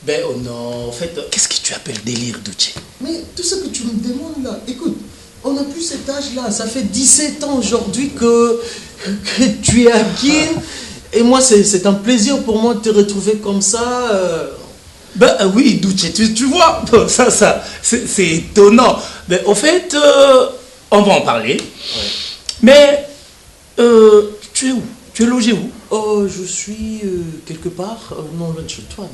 Ben oh non, en fait, qu'est-ce que tu appelles délire, Douche? Mais tout ce que tu me demandes là, écoute, on n'a plus cet âge-là. Ça fait 17 ans aujourd'hui que tu es à Kin. Et moi, c'est un plaisir pour moi de te retrouver comme ça. Ben oui, Douche, tu vois, ça c'est étonnant. Ben au fait, on va en parler. Ouais. Mais tu es où? Tu es logé où? Oh, je suis quelque part, non loin de chez toi.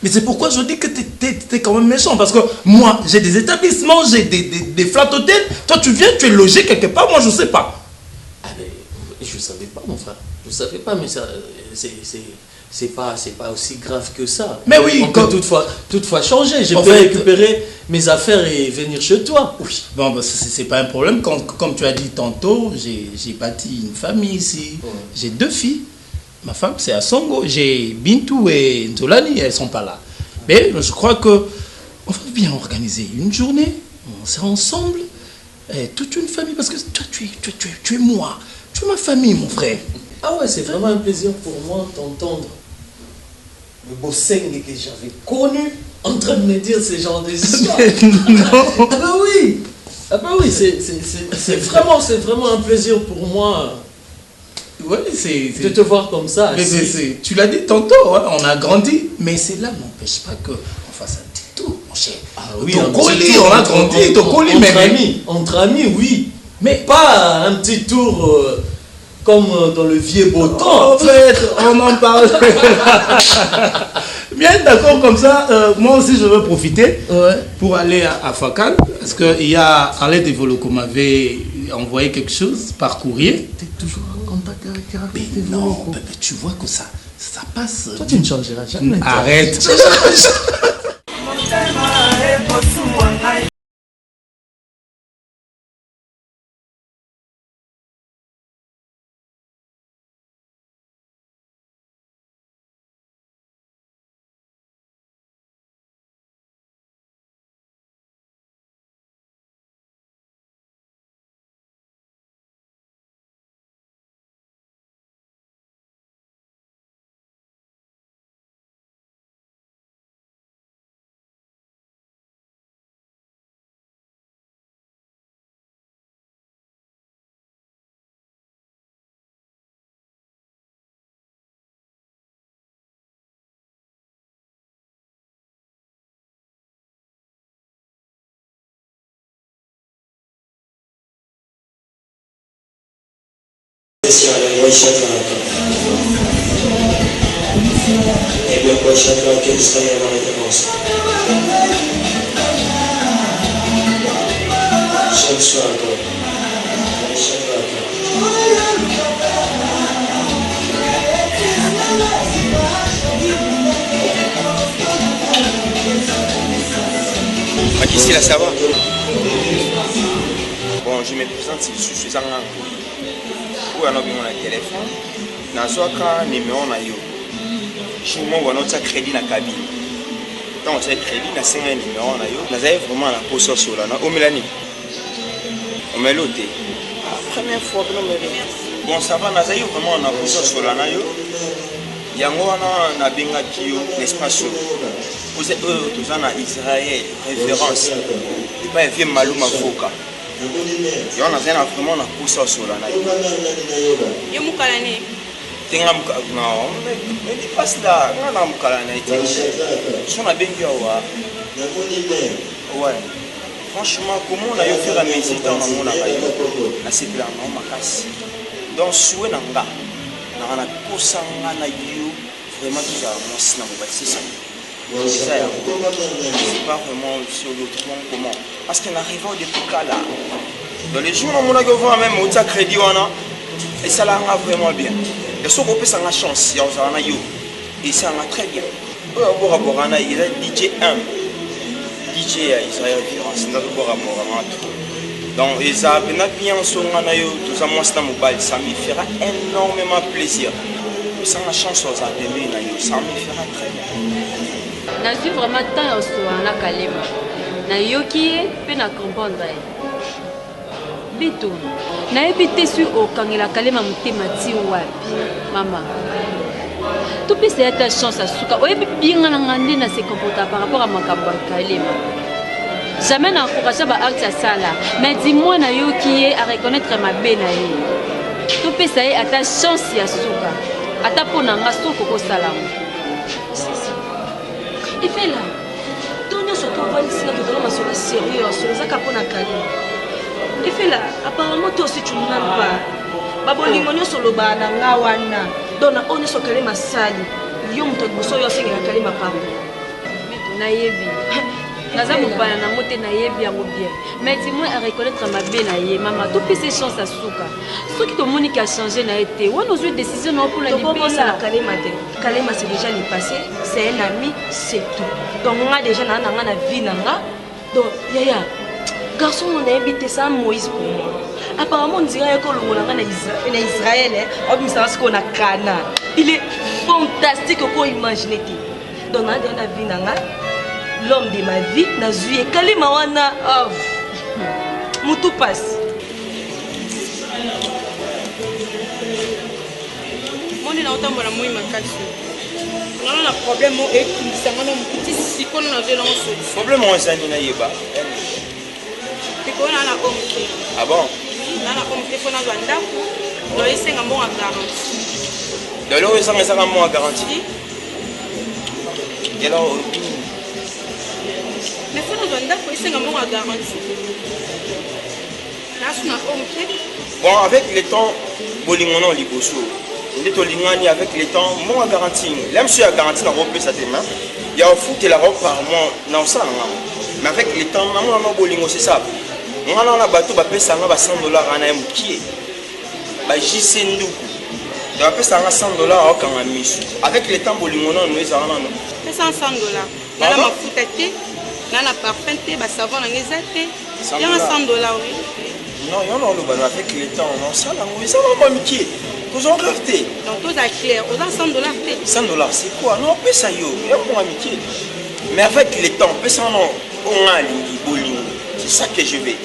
Mais c'est pourquoi je dis que tu es quand même méchant. Parce que moi, j'ai des établissements, j'ai des flat hôtels. Toi, tu viens, tu es logé quelque part, moi, je sais pas. Ah, mais je savais pas, mon frère. Je savais pas, mais ça, c'est pas aussi grave que ça. Mais oui, on peut toutefois changer. Je peux récupérer mes affaires et venir chez toi. Oui, bon, bah, c'est pas un problème. Comme tu as dit tantôt, j'ai bâti une famille ici. Ouais. J'ai 2 filles. Ma femme, c'est à Songo. J'ai Bintou et Nzolani, elles sont pas là. Mais je crois que on va bien organiser une journée. On sera ensemble. Et toute une famille. Parce que toi, tu es moi. Tu es ma famille, mon frère. Ah ouais, c'est vraiment un plaisir pour moi d'entendre le beau Seng que j'avais connu en train de me dire ce genre d'histoires. Non. Ah bah oui, c'est vraiment un plaisir pour moi. Ouais, de te voir comme ça. Mais tu l'as dit tantôt, hein, on a grandi, mais cela n'empêche pas qu'on fasse un petit tour, mon cher. Ah oui, on a grandi, entre amis, oui. Mais pas un petit tour comme dans le vieux beau temps. En fait, on en parle. Bien d'accord, comme ça, moi aussi je veux profiter pour aller à Fakal, parce qu'il y a Arlette Evoloko m'avait envoyé quelque chose par courrier. T'es toujours en contact avec Arlette Evoloko? Non, bébé, tu vois que ça passe. Toi tu ne changeras jamais. Arrête. Et bien quoi chacun quelle serait la référence. Chaque soir encore. Chaque soir encore. Ici là ça va. Bon, je me présente si je suis en Angouli. Ou alors bien mon téléphone. Nazoaka numéro na yo. Je vous envoie notre crédit na cabine. Donc c'est crédit na 5 numéro na yo. Nazaye vraiment la poste sur là na Omilani. On met l'autre. Première fois que nous me bon ça va nazaye vraiment na poste sur là na yo. Yango na benga kio l'espace. Vous êtes tous en Israël référence. Et pas vieux Maluma Foka. Yo na zena vraiment na poste sur là na yo. Yo mukalane. Tenga non mais dis pas là na mukala na été son a bien vu ouais franchement comment on a eu faire la musique dans mon arayo na c'est là non makasi donc soué nanga na kosanga na yo vraiment tout ça mon sina mo basi ça c'est pas vraiment sur l'autre comment parce qu'on arrive depuis là dans les jours on a vu même au crédit on a et ça l'a vraiment bien. ya soko opesa nga chance ya ozala na yo esanga très bien oyo aboraboka na eza DJ 1 DJ ya Israël Violence ndazoboraboka nga trop donc eza pena bien songa na yo toza mwasi na mobali ça me fera énormément plaisir esanga chance ozala pembeni na yo ça me fera très bien nazwi vraiment temps ya osoa na kalema nayoki ye mpe na comprendre ye bito nayebi te sui okangela kalema motema ti wapi mama topesa ye ata chance asuka oyebi binga na nga nde na se comporta par rapport à makambo ya kalema jamais na encourage baacte asala mais dis-moi nayoki ye a reconnaître mabe na ye topesa ye ata chance ya suka ata mpo na nga soko kosala ngo efela to nyonso tovandisina tozala masolo sérieux solo ezaka mpo na kalema efela apparemment to aussi tu n'as pas babolingo nyonso olobaa na nga wana dona oyo nyonso kalema asali yo moto liboso oyo asengela kalema pardon nayebi naza mopana nango te nayebi yango bien mais dis-moi à reconnaître mabe na ye mama topesa chance asuka soki tomoni ki achange na ye te wana ozwi décision nao mpona libela kalema te kalema c'est déjà le passé c'est un ami c'est tout donc nga déjà naa na nga na vie na nga donc yaya garçon on nayebi te ça Moïse pour moi apparemment on dirait que longola nga na Israël obimisa siko na Kana il est fantastique ko imaginer te donc naa na vie na nga l'homme de ma vie nazwi kalema wana mutu passe moni na otambola moi makasi nana na problème ekindisanga na mokuti sikono na zela ngo solution problème ozani na yeba tikona na komite ah bon nana komite fona zwa ndako no isenga mbonga garantie de l'eau ezanga mbonga garantie et alors mais fona zwa ndako isenga mbonga garantie nasuna komite bon avec le temps bolingono liboso ndito lingani avec le temps mbonga garantie même si la garantie na repesa te main il y a au foot la robe par mois non ça mais avec le temps maman no bolingo c'est ça ngana na bato bapesa nga ba $100 ana mukie ba jise nduku da bapesa nga $100 okanga misu avec le temps bolingo no eza wana no pesa $100 nana mafuta te nana parfum te ba savon na ngeza te yanga $100 oui non yon no ba avec le temps non ça la ngo ça va mukie vous en rêvez donc tout est clair aux $100 te $100 c'est quoi non pesa yo ya pour mukie mais avec le temps pesa non on a lingi bolingo c'est ça que je vais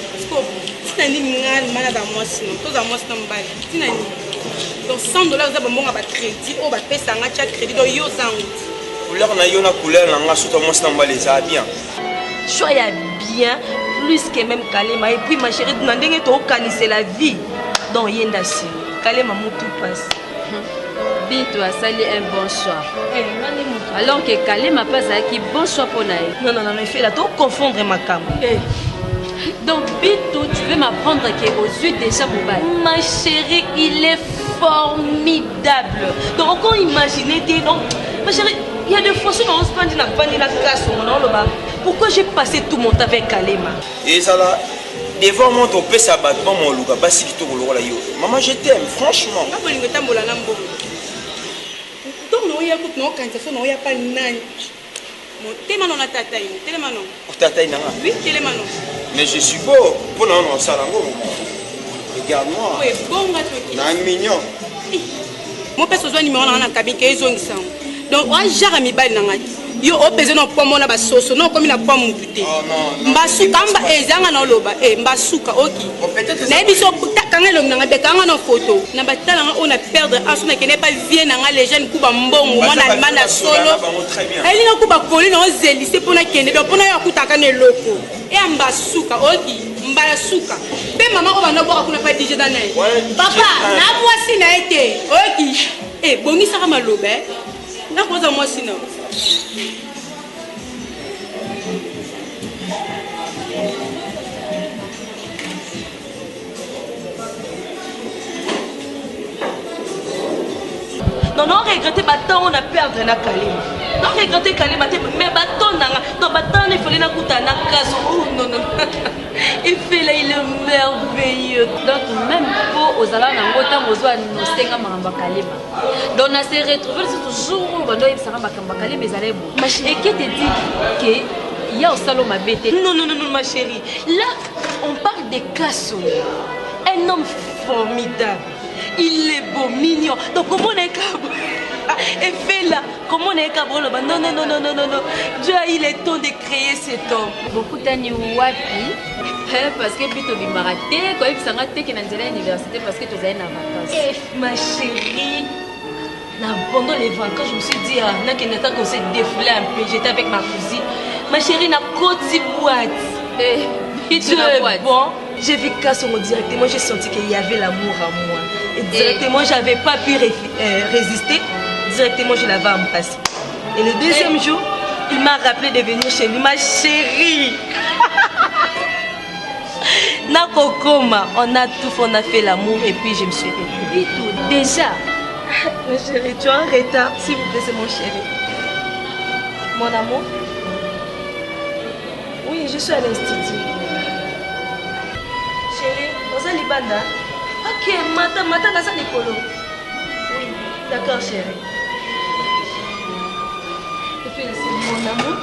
tinani ngani mana da mwasi no toza mwasi na mbali tinani donc $100 za bombonga ba crédit o ba pesa nga cha crédit do yo zangu couleur na yo na couleur na nga soto mwasi na mbali ça bien choix ya bien plus que même kalema et puis ma chérie na ndenge to kanise la vie donc yenda si kalema mutu passe Bintu asali un bon choix alors que kalema pas aki bon choix pour nae non non non fait là to confondre ma cam donc Bintu tu veux m'apprendre que aux yeux déjà mobile ma chérie il est formidable donc on imaginer donc ma chérie il y a des fois si on se prend la vanille la casse on le bas pourquoi j'ai passé tout mon temps avec kalema et ça là devant moi ton pèse à battre mon luga basi ki to ko la yo maman je t'aime franchement ba bolingo tambola na mbo donc no ya kut no kanza so no ya pa nani mo tema no na tata ino telema no tata ina nga oui telema no mais je suis beau pour non ça là regarde-moi oui bon gâteau na mignon mo pèse zo numéro na cabine ke ezongisa donc wa jara mi bali na ngati yo opeze no pomo na basoso no komi na pomo mutute mbasuka mba ezanga na loba mbasuka oki na biso kanga lo nga bekanga na photo na batala nga on a perdre asuna ke ne pas vie na nga les jeunes kuba mbongo mwana almana solo eli na kuba koli na ozelise pona kende do pona yakutaka ne loko mbasuka oki mbasuka pe mama ko bana boka kuna pa DJ danae papa na mwasi na ete oki bongisa ka maloba na koza mwasi na non non regretter baton on a perdre na kalema non regretter kalema mais baton nanga non baton il fallait na kuta na kaso oh non non Et fait là, il est merveilleux. Donc même pour aux alans en autant besoin nous senga mamba kalema. Donc on s'est retrouvé toujours on doit ça mamba kalema mais allez bon. Et qui te dit que il y a au salon ma bête. Non, ma chérie. Là, on parle de Kasso. Un homme formidable. Il est beau, mignon. Donc, comment on est capable? Et fait là, comment on est capable? Non. Dieu a eu le temps de créer cet homme. Beaucoup d'années wapi. Parce que plutôt bimaraté, quand il s'engage que dans l'université parce que tu as une vacances. Ma chérie. Pendant les vacances, je me suis dit, qu'on s'est défoulé un peu. J'étais avec ma cousine. Ma chérie n'a qu'au petit boîte. Bon, j'ai vu Kasson directement, j'ai senti qu'il y avait l'amour en moi. Et directement, j'avais pas pu résister. Directement, je l'avais embrassé. Et le deuxième jour, il m'a rappelé de venir chez lui. Ma chérie. Nakokoma, on a tout fait, on a fait l'amour et puis je me suis retrouvée. Déjà. Ma chérie, tu es en retard. S'il vous plaît, c'est mon chéri. Mon amour. Oui, je suis à l'institut. Chérie, on a les bandas. Ok, Mata, dans sa l'écolo. Oui, d'accord, chérie. Et puis, c'est mon amour.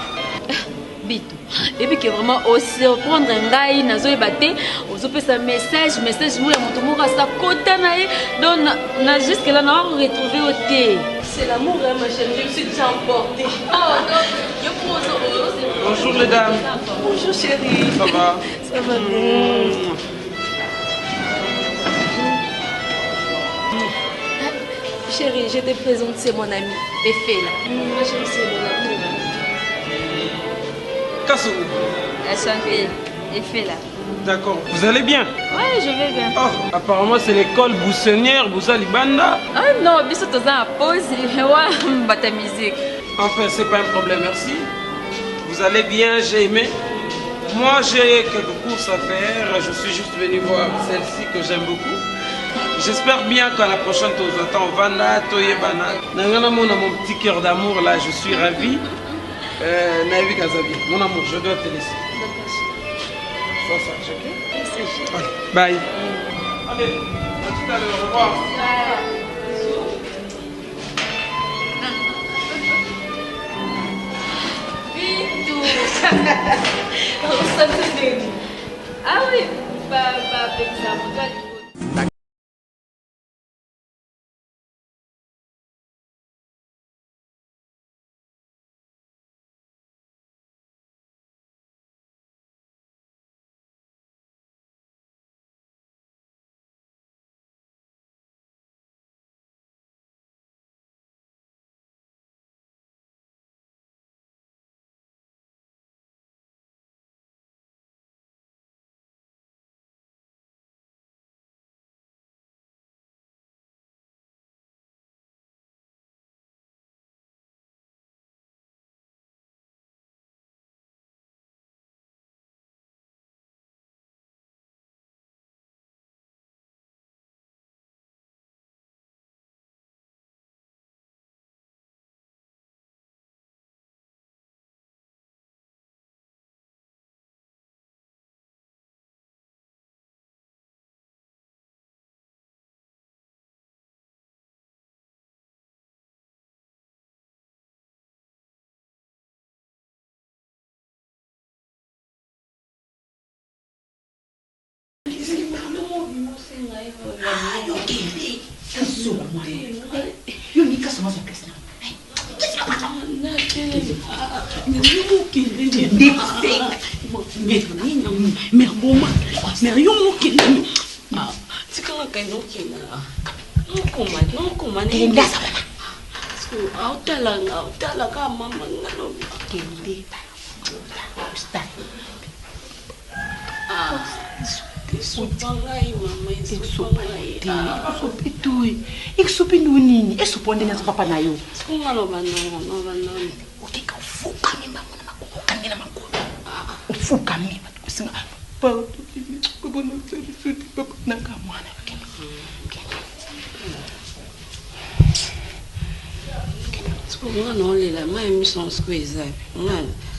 Bito. Et puis que vraiment aussi prendre un gars nazo ebate ozope sa message nous la moto moko sa kota na donc na jusque là na retrouver au thé. C'est l'amour hein, ma chérie, je me suis déjà emportée. Bonjour les dames. Bonjour chérie. Ça va? Ça va bien. Chérie, je te présente, c'est mon ami Efela. Ma chérie, c'est mon amour. Kassou. Enchanté. Efela. D'accord. Vous allez bien? Ouais, je vais bien. Oh, apparemment, c'est l'école Boussonnière, Boussali Banda. Ah non, biso toza en pause, ouais, bata musique. Enfin, c'est pas un problème, merci. Vous allez bien, j'ai aimé. Moi, j'ai quelques courses à faire. Je suis juste venu voir celle-ci que j'aime beaucoup. J'espère bien qu'à la prochaine, tu entends Vanda, Toyebana. Nangana, mon petit cœur d'amour, là, je suis ravi. Naïvi Kazabi, mon amour, je dois te laisser. Sois sage, ok? Allez, bye. Allez, à tout à l'heure, au revoir. Ah oui, ça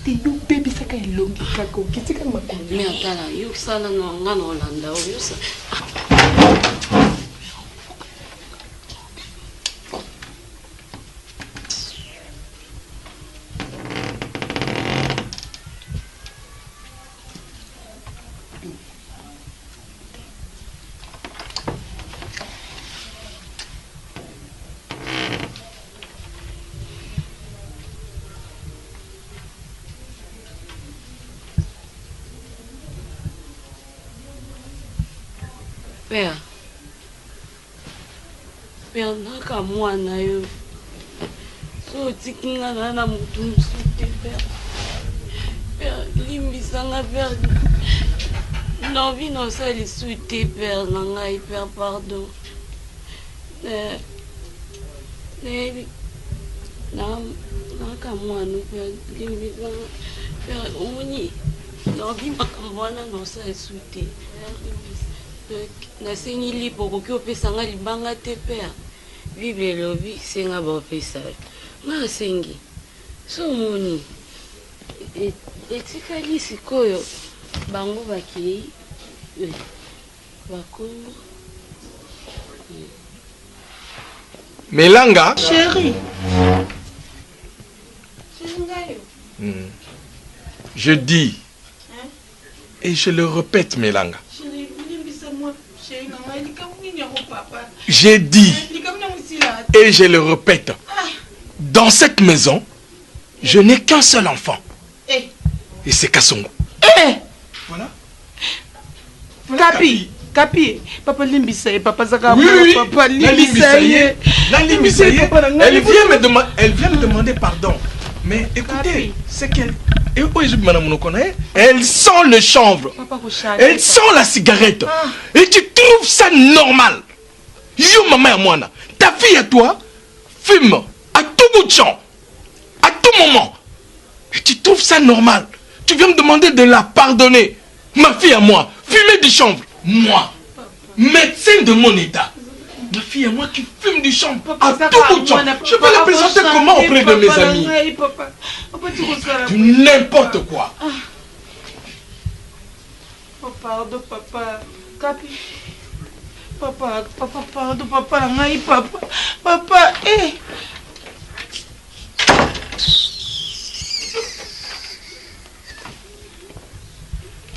te yo bebisaka elongi kaka okitika makolo me atala yo sala no nga na olanda oyo sa Père, Père, naka mwana yo. So tikinga na mutu msute Père. Père, limbisanga Père. Non, vi non ça les souhaiter Père, nanga Père, pardon. Naka mwana Père, limbisanga Père, omoni. Non, vi makamwana non ça les souhaiter. Nasengi lipo koki opesanga libanga te père bible elobi senga baopesa nga asengi so omoni etikali sikoyo bango bakei bakomi Melanga chéri je dis et je le répète Melanga. J'ai dit, et je le répète, dans cette maison, je n'ai qu'un seul enfant. Et c'est Kassongo. Voilà. Capi, papa Limbisaye, papa Zaka, oui, papa Limbisaye. Elle vient me demander pardon. Mais écoutez, c'est qu'elle... Elle sent le chanvre. Elle sent la cigarette. Et tu trouves ça normal? Yo maman à moi, ta fille à toi fume à tout bout de champ, à tout moment. Et tu trouves ça normal? Tu viens me demander de la pardonner. Ma fille à moi, fumer du chanvre. Moi, médecin de mon état. Ma fille à moi qui fume du chanvre à tout bout de champ. Je peux la présenter comment auprès de mes amis? N'importe quoi. Pardon, papa. Capi. Papa, pardon, papa, papa,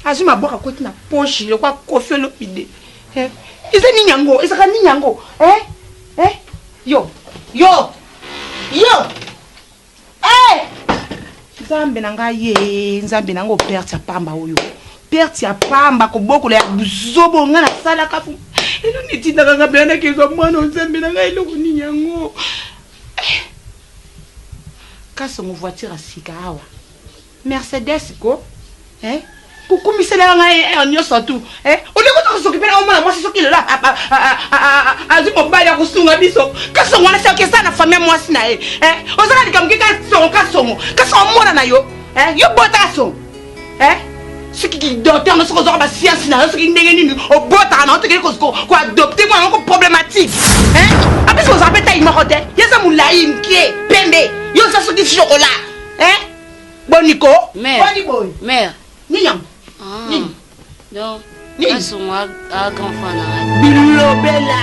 Azuma boka koti na poche, le kwa kofi l'opide. Isa ninyango, isa ka ninyango. Yo. Nzambe nanga ye, nzambe nanga perte ya pamba oyo. Perte ya pamba ko boko la buzobo nga na sala kafu. Elo nitinda kanga bena kezo mwana nzambe nanga eloko ninyango. Kaso mo voiture asika awa. Mercedes ko, kukumisela nga nyoso tu. Oleko to s'occuper na mwana mwasi soki là. Azimo baya kusunga biso. Kaso mwana se okesa na famille mwasi na e. Ozaka dikamkika kaso mwana na yo. Yo bota kaso. Ce qui docteur ne se résout pas science na ce qui ndengeni au bota na oteke ko adopter moi encore problématique. Après vous appelez ta imorote. Yesa moulaï mkie pembe. Yo ça ce qui chocolat. Boniko. Mère. Boniboy. Mère. Ninyam. Non. Ni son grand fan. Bilobela.